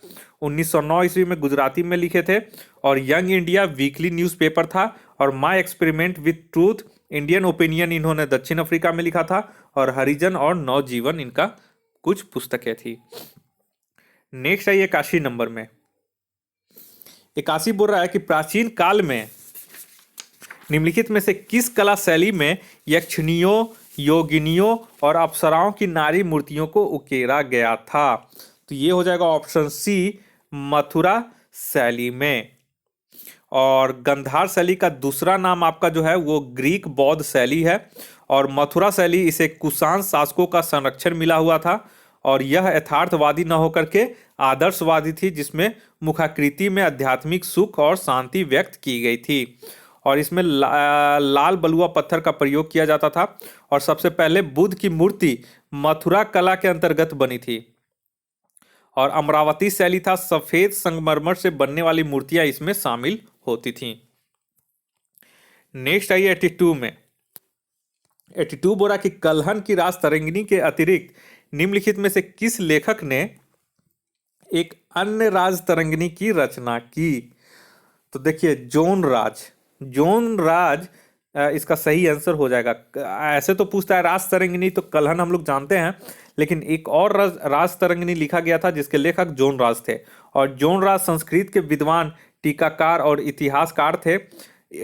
1909 ईस्वी में गुजराती में लिखे थे। और यंग इंडिया वीकली न्यूज़पेपर था। और my experiment with truth Indian opinion इन्होंने दक्षिण अफ्रीका में लिखा था। और हरिजन और नवजीवन इनका कुछ पुस्तकें थी। नेक्स्ट है 81 नंबर में, 81 बोल रहा है कि प्राचीन काल में निम्नलिखित में से किस कला शैली में यक्षिणियों, योगिनियों और अप्सराओं की नारी मूर्तियों को उकेरा गया था। तो ये हो जाएगा ऑप्शन सी मथुरा शैली में। और गंधार शैली का दूसरा नाम आपका जो है वो ग्रीक बौद्ध शैली है। और मथुरा शैली इसे कुषाण शासकों का संरक्षण मिला हुआ था, और यह यथार्थवादी न होकर के आदर्शवादी थी, जिसमें मुखाकृति में आध्यात्मिक सुख और शांति व्यक्त की गई थी। और इसमें लाल बलुआ पत्थर का प्रयोग किया जाता था। और सबसे पहले बुद्ध की मूर्ति मथुरा कला के अंतर्गत बनी थी। और अमरावती शैली था, सफेद संगमरमर से बनने वाली मूर्तियां इसमें शामिल होती थी। नेक्स्ट आइए 82 में। 82 बोला कि कल्हन की राज तरंगिणी के अतिरिक्त निम्नलिखित में से किस लेखक ने एक अन्य राज तरंगिणी की रचना की? तो देखिए जोन राज इसका सही आंसर हो जाएगा। ऐसे तो पूछता है राज तरंगिणी, तो कल्हन हम लोग जानते हैं, लेकिन एक और राज तरंगिणी लिखा गया था जिसके लेखक जोन राज थे। और जोन राज संस्कृत के विद्वान, टीकाकार और इतिहासकार थे।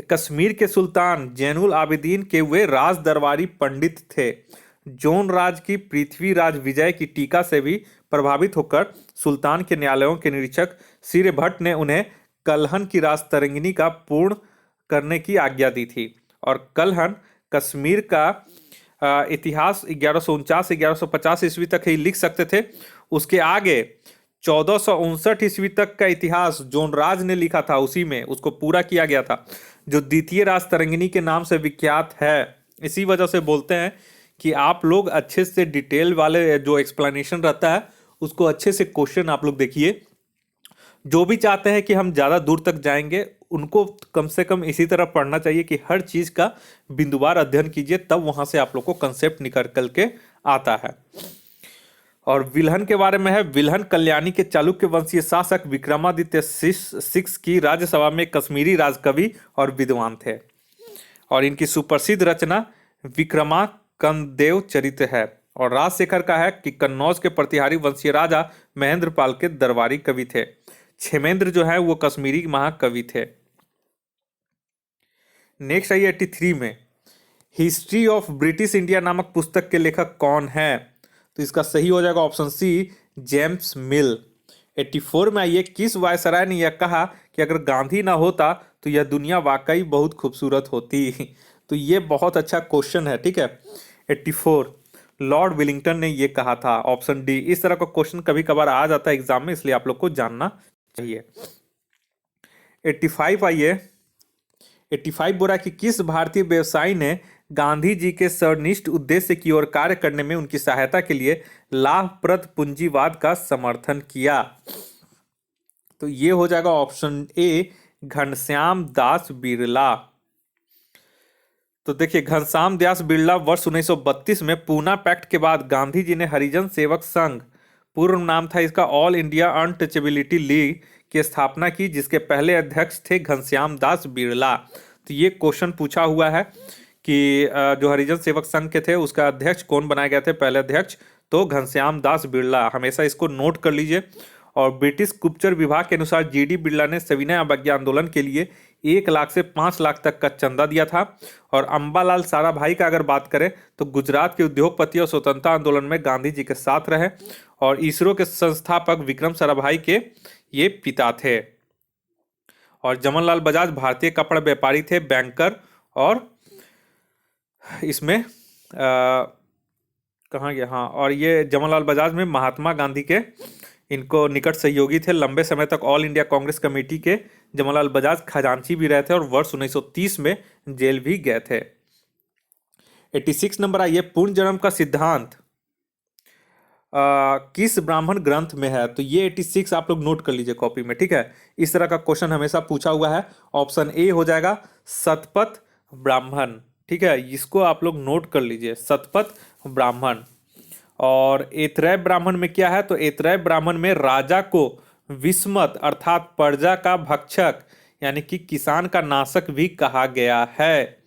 कश्मीर के सुल्तान जैनुल आबिदीन के वे राज दरबारी पंडित थे। जोन राज की पृथ्वीराज विजय की टीका से भी प्रभावित होकर सुल्तान के न्यायालयों के निरीक्षक सिरभट्ट ने उन्हें कल्हन की राज तरंगिणी का पूर्ण करने की आज्ञा दी थी। और कल्हन कश्मीर का इतिहास 1149 से 1150 ईस्वी तक ही लिख सकते थे। उसके आगे 1459 ईस्वी तक का इतिहास जोनराज ने लिखा था, उसी में उसको पूरा किया गया था, जो द्वितीय राज तरंगिणी के नाम से विख्यात है। इसी वजह से बोलते हैं कि आप लोग अच्छे से डिटेल वाले जो एक्सप्लेनेशन रहता है उसको अच्छे से क्वेश्चन आप लोग देखिए। जो भी चाहते हैं कि हम ज़्यादा दूर तक जाएंगे उनको कम से कम इसी तरह पढ़ना चाहिए कि हर चीज़ का बिंदुवार अध्ययन कीजिए, तब वहाँ से आप लोग को कंसेप्ट निकल के आता है। और विल्हन के बारे में है। विल्हन कल्याणी के चालुक्य वंशीय शासक विक्रमादित्य सिक्स की राज्यसभा में कश्मीरी राजकवि और विद्वान थे। और इनकी सुप्रसिद्ध रचना विक्रमाकंदेव चरित्र है। और राजशेखर का है कि कन्नौज के प्रतिहारी वंशीय राजा महेंद्रपाल के दरबारी कवि थे। क्षेमेंद्र जो है वो कश्मीरी महाकवि थे। नेक्स्ट आइए 83 में। हिस्ट्री ऑफ ब्रिटिश इंडिया नामक पुस्तक के लेखक कौन है? तो इसका सही हो जाएगा ऑप्शन सी, जेम्स मिल। 84 में आइए। किस वायसराय ने यह कहा कि अगर गांधी ना होता तो यह दुनिया वाकई बहुत खूबसूरत होती? तो ये बहुत अच्छा क्वेश्चन है, ठीक है। 84 लॉर्ड विलिंगटन ने यह कहा था, ऑप्शन डी। इस तरह का क्वेश्चन कभी कभार आ जाता है एग्जाम में, इसलिए आप लोग को जानना चाहिए। 85 आइए। 85 बोला कि किस भारतीय व्यवसायी ने गांधी जी के सरनिष्ठ उद्देश्य की ओर कार्य करने में उनकी सहायता के लिए लाभप्रद पूंजीवाद का समर्थन किया? तो ये हो जाएगा ऑप्शन ए, घनश्याम दास बिरला। तो देखिए घनश्याम दास बिरला वर्ष 1932 में पूना पैक्ट के बाद गांधी जी ने हरिजन सेवक संघ, पूर्व नाम था इसका ऑल इंडिया अनटचेबिलिटी लीग, की स्थापना की, जिसके पहले अध्यक्ष थे घनश्याम दास बिरला। तो ये क्वेश्चन पूछा हुआ है कि जो हरिजन सेवक संघ के थे उसका अध्यक्ष कौन बनाए गए थे, पहले अध्यक्ष? तो घनश्याम दास बिरला। हमेशा इसको नोट कर लीजिए। और ब्रिटिश गुप्तचर विभाग के अनुसार जीडी बिरला ने सविनय अवज्ञा आंदोलन के लिए 1 लाख से 5 लाख तक का चंदा दिया था। और अंबालाल साराभाई का अगर बात करें तो गुजरात के उद्योगपति और स्वतंत्रता आंदोलन में गांधी जी के साथ रहे। और इसरो के संस्थापक विक्रम साराभाई के ये पिता थे। और जमनलाल बजाज भारतीय कपड़ा व्यापारी थे, बैंकर। और इसमें कहाँ गया, हाँ, और ये जमनलाल बजाज में महात्मा गांधी के इनको निकट सहयोगी थे। लंबे समय तक ऑल इंडिया कांग्रेस कमेटी के जमनलाल बजाज खजांची भी रहे थे और वर्ष 1930 में जेल भी गए थे। 86 नंबर आइए। पूर्ण जन्म का सिद्धांत किस ब्राह्मण ग्रंथ में है? तो ये 86 आप लोग नोट कर लीजिए कॉपी में, ठीक है। इस तरह का क्वेश्चन हमेशा पूछा हुआ है। ऑप्शन ए हो जाएगा शतपथ ब्राह्मण, ठीक है। इसको आप लोग नोट कर लीजिए, शतपथ ब्राह्मण। और ऐतरेय ब्राह्मण में क्या है? तो ऐतरेय ब्राह्मण में राजा को विस्मत अर्थात प्रजा का भक्षक यानी कि किसान का नाशक भी कहा गया है।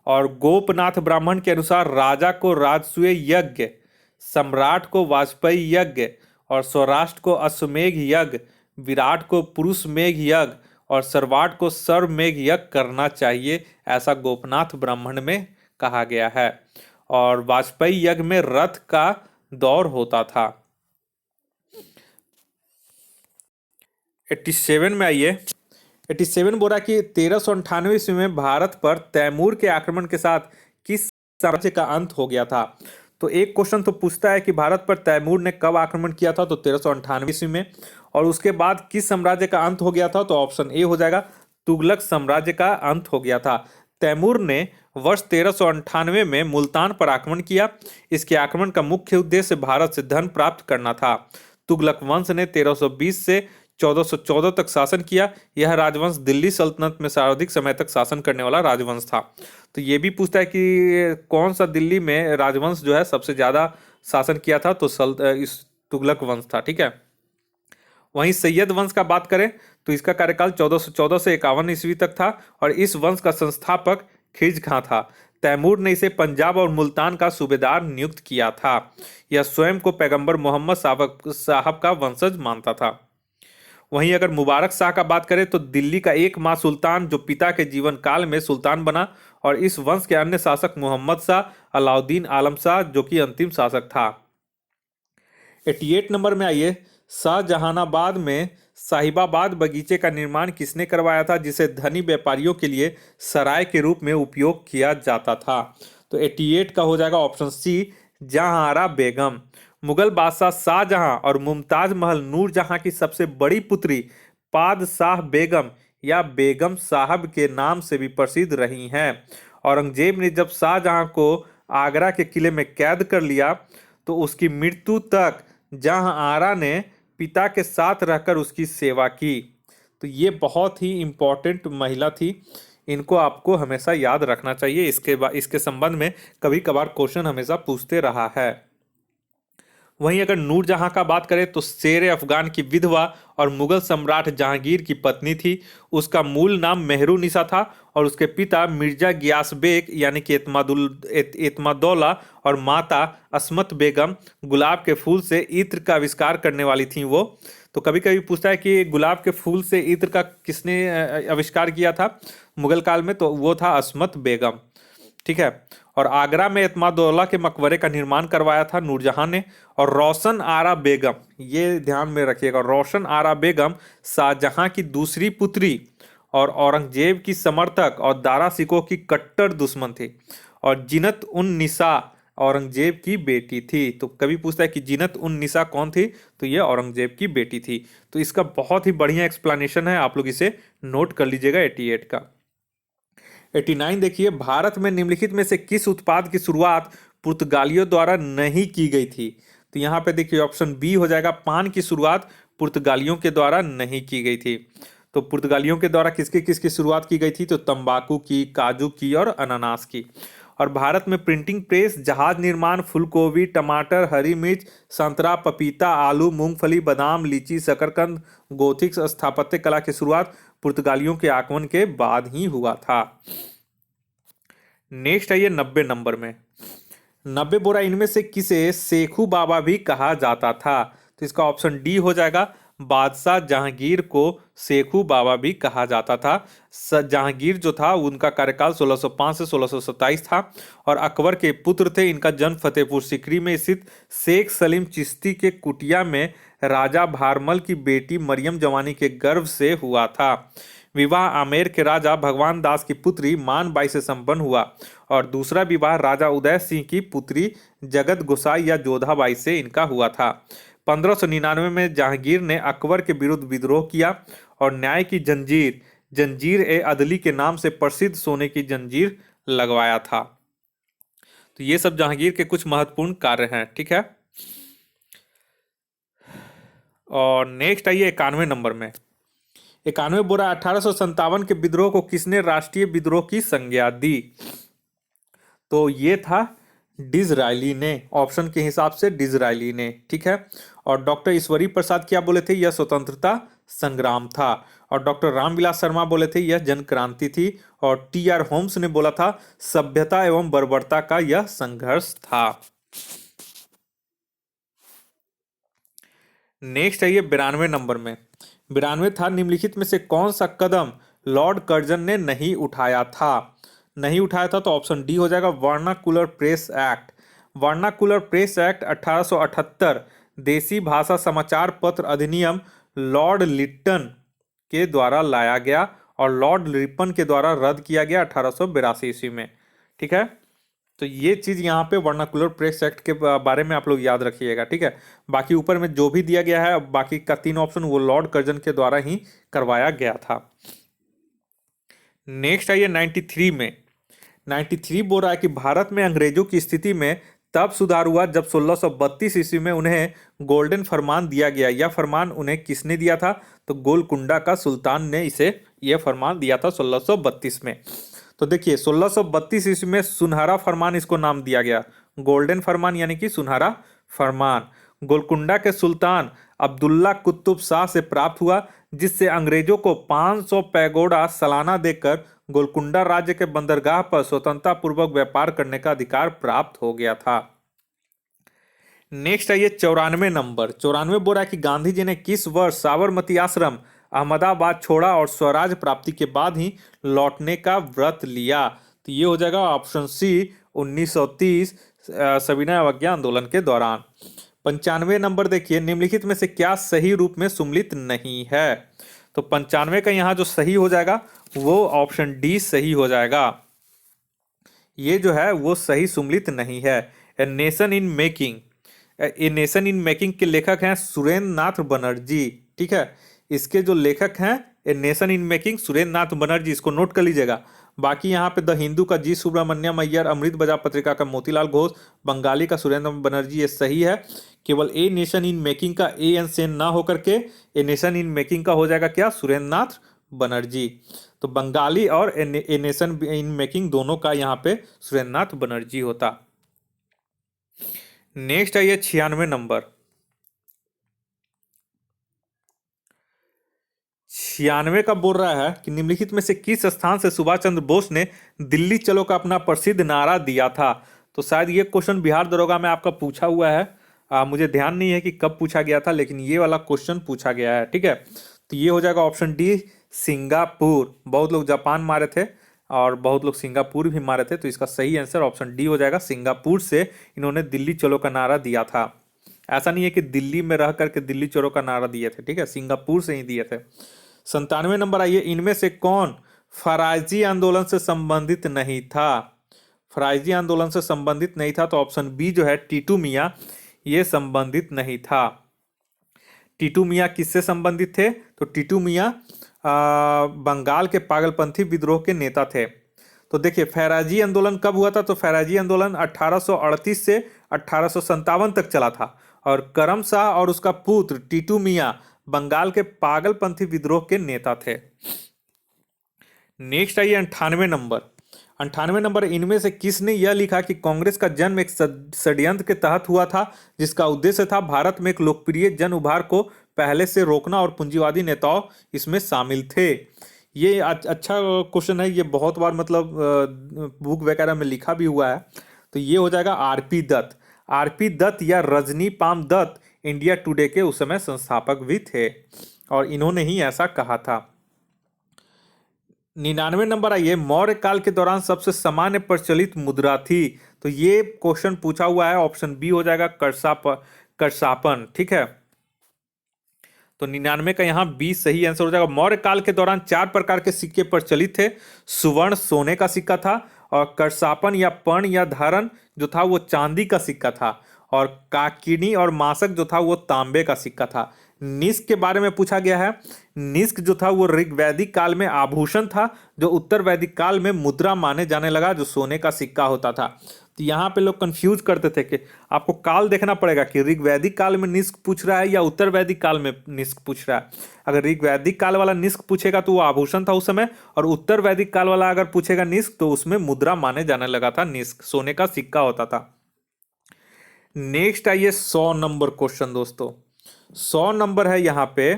और गोपनाथ ब्राह्मण के अनुसार राजा को राजसूय यज्ञ, सम्राट को वाजपेयी यज्ञ और सौराष्ट्र को अश्वमेघ यज्ञ, विराट को पुरुष मेघ यज्ञ और सर्वाट को सर्वमेघ यज्ञ करना चाहिए, ऐसा गोपनाथ ब्राह्मण में कहा गया है। और वाजपेयी यज्ञ में रथ का दौर होता था। 87 में आइए। 87 बोला कि 1398 ईस्वी में भारत पर तैमूर के आक्रमण के साथ किस साम्राज्य का अंत हो गया था? तो एक क्वेश्चन तो पूछता है कि भारत पर तैमूर ने कब आक्रमण किया था? तो 1398 ईस्वी में। और उसके बाद किस साम्राज्य का अंत हो गया था? तो ऑप्शन ए हो जाएगा, तुगलक साम्राज्य का अंत हो गया था। तैमूर ने वर्ष 1398 में मुल्तान पर आक्रमण किया। इसके आक्रमण का मुख्य उद्देश्य भारत से धन प्राप्त करना था। तुगलक वंश ने 1320 से 1414 तक शासन किया। यह राजवंश दिल्ली सल्तनत में सर्वाधिक समय तक शासन करने वाला राजवंश था। तो ये भी पूछता है कि कौन सा दिल्ली में राजवंश जो है सबसे ज्यादा शासन किया था, तो इस तुगलक वंश था। ठीक है। वहीं सैयद वंश का बात करें तो इसका कार्यकाल 1414 से 51 ईस्वी तक था और इस वंश का संस्थापक खिज खां था। तैमूर ने इसे पंजाब और मुल्तान का सूबेदार नियुक्त किया था। यह स्वयं को पैगंबर मोहम्मद साहब का वंशज मानता था। वहीं अगर मुबारक शाह का बात करें तो दिल्ली का एक माह सुल्तान जो पिता के जीवन काल में सुल्तान बना, और इस वंश के अन्य शासक मोहम्मद शाह, अलाउद्दीन आलम शाह जो कि अंतिम शासक था। 88 नंबर में आइए, शाहजहानाबाद में साहिबाबाद बगीचे का निर्माण किसने करवाया था, जिसे धनी व्यापारियों के लिए सराय के रूप में उपयोग किया जाता था। तो 88 का हो जाएगा ऑप्शन सी, जहांआरा बेगम। मुगल बादशाह शाहजहां और मुमताज महल नूरजहां की सबसे बड़ी पुत्री पादशाह बेगम या बेगम साहब के नाम से भी प्रसिद्ध रही हैं। औरंगजेब ने जब शाहजहां को आगरा के किले में कैद कर लिया तो उसकी मृत्यु तक जहांआरा ने पिता के साथ रहकर उसकी सेवा की। तो ये बहुत ही इम्पोर्टेंट महिला थी, इनको आपको हमेशा याद रखना चाहिए। इसके संबंध में कभी कभार क्वेश्चन हमेशा पूछते रहा है। वहीं अगर नूरजहां का बात करें तो शेर अफगान की विधवा और मुगल सम्राट जहांगीर की पत्नी थी। उसका मूल नाम मेहरुनिसा था और उसके पिता मिर्जा गियास बेग यानी कि एतमादौला और माता अस्मत बेगम गुलाब के फूल से इत्र का आविष्कार करने वाली थी वो। तो कभी कभी पूछता है कि गुलाब के फूल से इत्र का किसने आविष्कार किया था मुगल काल में, तो वो था अस्मत बेगम। ठीक है। और आगरा में एतमादौला के मकबरे का निर्माण करवाया था नूरजहां ने। और रोशन आरा बेगम, ये ध्यान में रखिएगा, रोशन आरा बेगम शाहजहां की दूसरी पुत्री और औरंगजेब की समर्थक और दारा सिकोह की कट्टर दुश्मन थी। और जिनत उन निसा औरंगजेब की बेटी थी। तो कभी पूछता है कि जिनत उन निसा कौन थी, तो ये औरंगजेब की बेटी थी। तो इसका बहुत ही बढ़िया एक्सप्लेनेशन है, आप लोग इसे नोट कर लीजिएगा 88 का। 89 देखिए, भारत में निम्नलिखित में से किस उत्पाद की शुरुआत पुर्तगालियों द्वारा नहीं की गई थी। तो यहाँ पे देखिए ऑप्शन बी हो जाएगा, पान की शुरुआत पुर्तगालियों के द्वारा नहीं की गई थी। तो पुर्तगालियों के द्वारा किसकी शुरुआत की गई थी, तो तंबाकू की, काजू की और अनानास की। और भारत में प्रिंटिंग प्रेस, जहाज निर्माण, फूलगोभी, टमाटर, हरी मिर्च, संतरा, पपीता, आलू, मूंगफली, बादाम, लीची, शकरकंद, गोथिक स्थापत्य कला की शुरुआत पुर्तगालियों के आगमन के बाद ही हुआ था। नेक्स्ट आइए 90 नंबर में, 90 बोरा इनमें से किसे सेखू बाबा भी कहा जाता था। तो इसका ऑप्शन डी हो जाएगा, बादशाह जहांगीर को सेखू बाबा भी कहा जाता था। जहांगीर जो था उनका कार्यकाल 1605 से 1627 था और अकबर के पुत्र थे। इनका जन्म फतेहपुर सीकरी में स्थित शेख सलीम चिश्ती के कुटिया में राजा भारमल की बेटी मरियम जवानी के गर्भ से हुआ था। विवाह आमेर के राजा भगवान दास की पुत्री मानबाई से संपन्न हुआ और दूसरा विवाह राजा उदय सिंह की पुत्री जगत गोसाई या जोधाबाई से इनका हुआ था। 1599 में जहांगीर ने अकबर के विरुद्ध विद्रोह किया और न्याय की जंजीर ए अदली के नाम से प्रसिद्ध सोने की जंजीर लगवाया था। तो ये सब जहांगीर के कुछ महत्वपूर्ण कार्य हैं। ठीक है। और नेक्स्ट आइए 91 नंबर में, 91 बोरा 1857 के विद्रोह को किसने राष्ट्रीय विद्रोह की संज्ञा दी। तो ये था डिज़रायली ने, ऑप्शन के हिसाब से डिज़रायली ने। ठीक है। और डॉक्टर ईश्वरी प्रसाद क्या बोले थे, यह स्वतंत्रता संग्राम था। और डॉक्टर रामविलास शर्मा बोले थे यह जन क्रांति थी। और टी.आर. होम्स ने बोला था सभ्यता एवं बर्बरता का यह संघर्ष था। नेक्स्ट है ये 92 नंबर में, 92 था, निम्नलिखित में से कौन सा कदम लॉर्ड कर्जन ने नहीं उठाया था। तो ऑप्शन डी हो जाएगा, vernacular press act. Vernacular press act 1878 देसी भाषा समाचार पत्र अधिनियम लॉर्ड लिट्टन के द्वारा लाया गया और लॉर्ड रिपन के द्वारा रद्द किया गया 1882 ईस्वी में। ठीक है। तो ये चीज यहाँ पे वर्नाकुलर प्रेस एक्ट के बारे में आप लोग याद रखिएगा। ठीक है। बाकी ऊपर में जो भी दिया गया है, बाकी का 3 ऑप्शन वो लॉर्ड कर्जन के द्वारा ही करवाया गया था। नेक्स्ट आइए 93 में, 93 बोल रहा है कि भारत में अंग्रेजों की स्थिति में तब सुधार हुआ जब 1632 ईस्वी में उन्हें गोल्डन फरमान दिया गया। यह फरमान उन्हें किसने दिया था? तो गोलकुंडा का सुल्तान ने इसे यह फरमान दिया था 1632 में। तो देखिए 1632 ईस्वी में सुनहरा फरमान इसको नाम दिया गया, गोल्डन फरमान यानी कि सुनहरा फरमान। गोलकुंडा के सुल्तान अब्दुल्ला कुतुब शाह से प्राप्त हुआ, जिससे अंग्रेजों को 500 पैगोडा सालाना देकर गोलकुंडा राज्य के बंदरगाह पर स्वतंत्रता पूर्वक व्यापार करने का अधिकार प्राप्त हो गया था। नेक्स्ट आइए 94 नंबर। 94 बोल रहा है कि गांधी जी ने किस वर्ष साबरमती आश्रम अहमदाबाद छोड़ा और स्वराज प्राप्ति के बाद ही लौटने का व्रत लिया? तो ये हो जाएगा ऑप्शन सी 1930 सविनय अवज्ञा आंदोलन के दौरान। 95 नंबर देखिए, निम्नलिखित में से क्या सही रूप में सुमलित नहीं है? तो 95 का यहाँ जो सही हो जाएगा वो ऑप्शन डी सही हो जाएगा। ये जो है वो सही सुमलित नहीं है। ए nation in making, A nation in making के लेखक हैं सुरेंद्र नाथ बनर्जी। ठीक है, इसके जो लेखक हैं a nation in making Surendra Nath Banerjee, इसको नोट कर लीजिएगा। बाकी यहाँ पे द हिंदू का जी सुब्रमण्यम अय्यर, अमृत बाजार पत्रिका का मोतीलाल घोष, बंगाली का सुरेंद्र बनर्जी, ये सही है। केवल ए नेशन इन मेकिंग का ए एन सेन ना होकर के ए नेशन इन मेकिंग का हो जाएगा क्या? सुरेंद्र नाथ बनर्जी। तो बंगाली और ए नेशन इन मेकिंग दोनों का यहाँ पे सुरेंद्र नाथ बनर्जी होता। नेक्स्ट आइए 96 नंबर। 96 का बोल रहा है कि निम्नलिखित में से किस स्थान से सुभाष चंद्र बोस ने दिल्ली चलो का अपना प्रसिद्ध नारा दिया था? तो शायद ये क्वेश्चन बिहार दरोगा में आपका पूछा हुआ है, मुझे ध्यान नहीं है कि कब पूछा गया था, लेकिन ये वाला क्वेश्चन पूछा गया है। ठीक है, तो ये हो जाएगा ऑप्शन डी सिंगापुर। बहुत लोग जापान मारे थे और बहुत लोग सिंगापुर भी मारे थे, तो इसका सही आंसर ऑप्शन डी हो जाएगा। सिंगापुर से इन्होंने दिल्ली चलो का नारा दिया था। ऐसा नहीं है कि दिल्ली में रह करके दिल्ली चलो का नारा दिए थे, ठीक है, सिंगापुर से ही दिए थे। 97 नंबर आइए, इनमें से कौन फराइजी आंदोलन से संबंधित नहीं था? फराइजी आंदोलन से संबंधित नहीं था, तो ऑप्शन बी जो है टीटू मियाँ, ये संबंधित नहीं था। टीटू मियाँ किससे संबंधित थे? तो टीटू मियाँ बंगाल के पागलपंथी विद्रोह के नेता थे। तो देखिए फैराजी आंदोलन कब हुआ था? तो फैराजी आंदोलन 1838 से 1857 तक चला था और करम शाह और उसका पुत्र टीटू मियाँ बंगाल के पागलपंथी विद्रोह के नेता थे। नेक्स्ट आइए 98 नंबर। 98 नंबर, इनमें से किसने यह लिखा कि कांग्रेस का जन्म एक षड्यंत्र के तहत हुआ था, जिसका उद्देश्य था भारत में एक लोकप्रिय जन उभार को पहले से रोकना और पूंजीवादी नेताओं इसमें शामिल थे? ये अच्छा क्वेश्चन है, ये बहुत बार मतलब बुक वगैरह में लिखा भी हुआ है। तो ये हो जाएगा आरपी दत्त। आरपी दत्त या Rajani Palme Dutt India Today के उस समय संस्थापक भी थे और इन्होंने ही ऐसा कहा था। 99 नंबर आइए, मौर्य काल के दौरान सबसे सामान्य प्रचलित मुद्रा थी? तो ये क्वेश्चन पूछा हुआ है, ऑप्शन बी हो जाएगा करसापन। ठीक है, तो 99 का यहाँ बी सही आंसर हो जाएगा। मौर्य काल के दौरान 4 प्रकार के सिक्के प्रचलित थे। सुवर्ण सोने का सिक्का था, और करसापन या पर्ण या धारण जो था वो चांदी का सिक्का था, और काकिनी और मासक जो था वो तांबे का सिक्का था। निस्क के बारे में पूछा गया है। निस्क जो था वो ऋग्वैदिक काल में आभूषण था, जो उत्तर वैदिक काल में मुद्रा माने जाने लगा, जो सोने का सिक्का होता था। तो यहाँ पे लोग कंफ्यूज करते थे कि आपको काल देखना पड़ेगा कि ऋग्वैदिक काल में निस्क पूछ रहा है या उत्तर वैदिक काल में निस्क पूछ रहा है। अगर ऋग्वैदिक काल वाला निस्क पूछेगा तो वो आभूषण था उस समय, और उत्तर वैदिक काल वाला अगर पूछेगा निस्क तो उसमें मुद्रा माने जाने लगा था, निस्क सोने का सिक्का होता था। नेक्स्ट आइए 100 नंबर क्वेश्चन दोस्तों। 100 नंबर है यहाँ पे,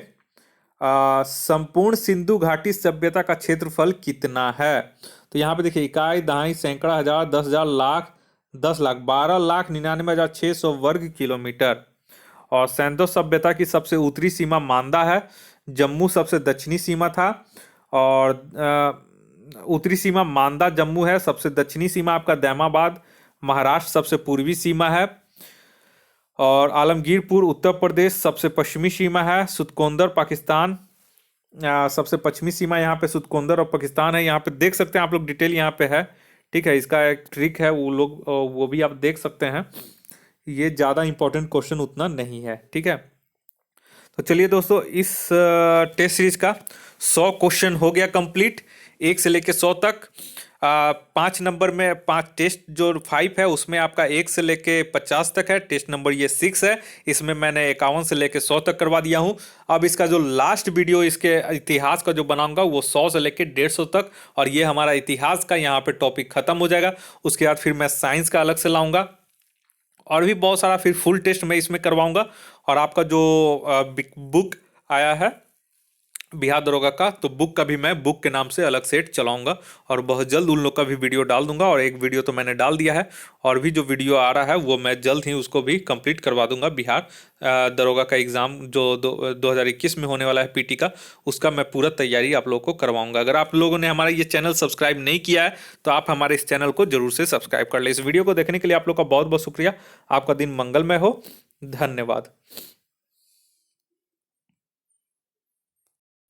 संपूर्ण सिंधु घाटी सभ्यता का क्षेत्रफल कितना है? तो यहाँ पे देखिए इकाई, दहाई, सैकड़ा, हजार, 10,000, लाख, 10 लाख, 12,99,600 वर्ग किलोमीटर। और सैंधो सभ्यता की सबसे उत्तरी सीमा मांदा है, जम्मू सबसे दक्षिणी सीमा था, और उत्तरी सीमा मांदा जम्मू है, सबसे दक्षिणी सीमा आपका दैमाबाद महाराष्ट्र सबसे पूर्वी सीमा है, और आलमगीरपुर उत्तर प्रदेश सबसे पश्चिमी सीमा है, सुतकोंदर पाकिस्तान सबसे पश्चिमी सीमा यहाँ पे सुतकोंदर और पाकिस्तान है। यहाँ पे देख सकते हैं आप लोग, डिटेल यहाँ पे है। ठीक है, इसका एक ट्रिक है, वो भी आप देख सकते हैं। ये ज़्यादा इंपॉर्टेंट क्वेश्चन उतना नहीं है। ठीक है, तो चलिए दोस्तों, इस टेस्ट सीरीज का 100 क्वेश्चन हो गया कंप्लीट, 1 से लेकर 100 तक। 5 नंबर में 5 टेस्ट जो 5 है उसमें आपका 1 से लेके 50 तक है। टेस्ट नंबर ये 6 है, इसमें मैंने 51 से लेके 100 तक करवा दिया हूँ। अब इसका जो लास्ट वीडियो इसके इतिहास का जो बनाऊंगा वो 100 से लेके 150 तक, और ये हमारा इतिहास का यहाँ पे टॉपिक खत्म हो जाएगा। उसके बाद फिर मैं साइंस का अलग से लाऊंगा और भी बहुत सारा फिर फुल टेस्ट मैं इसमें करवाऊंगा। और आपका जो बुक आया है बिहार दरोगा का, तो बुक का भी मैं बुक के नाम से अलग सेट चलाऊंगा और बहुत जल्द उन लोग का भी वीडियो डाल दूंगा। और एक वीडियो तो मैंने डाल दिया है, और भी जो वीडियो आ रहा है वो मैं जल्द ही उसको भी कंप्लीट करवा दूंगा। बिहार दरोगा का एग्ज़ाम जो 2021 में होने वाला है पीटी का, उसका मैं पूरा तैयारी आप लोगों को करवाऊंगा। अगर आप लोगों ने हमारा ये चैनल सब्सक्राइब नहीं किया है तो आप हमारे इस चैनल को जरूर से सब्सक्राइब कर ले। इस वीडियो को देखने के लिए आप लोग का बहुत बहुत शुक्रिया। आपका दिन मंगलमय हो। धन्यवाद।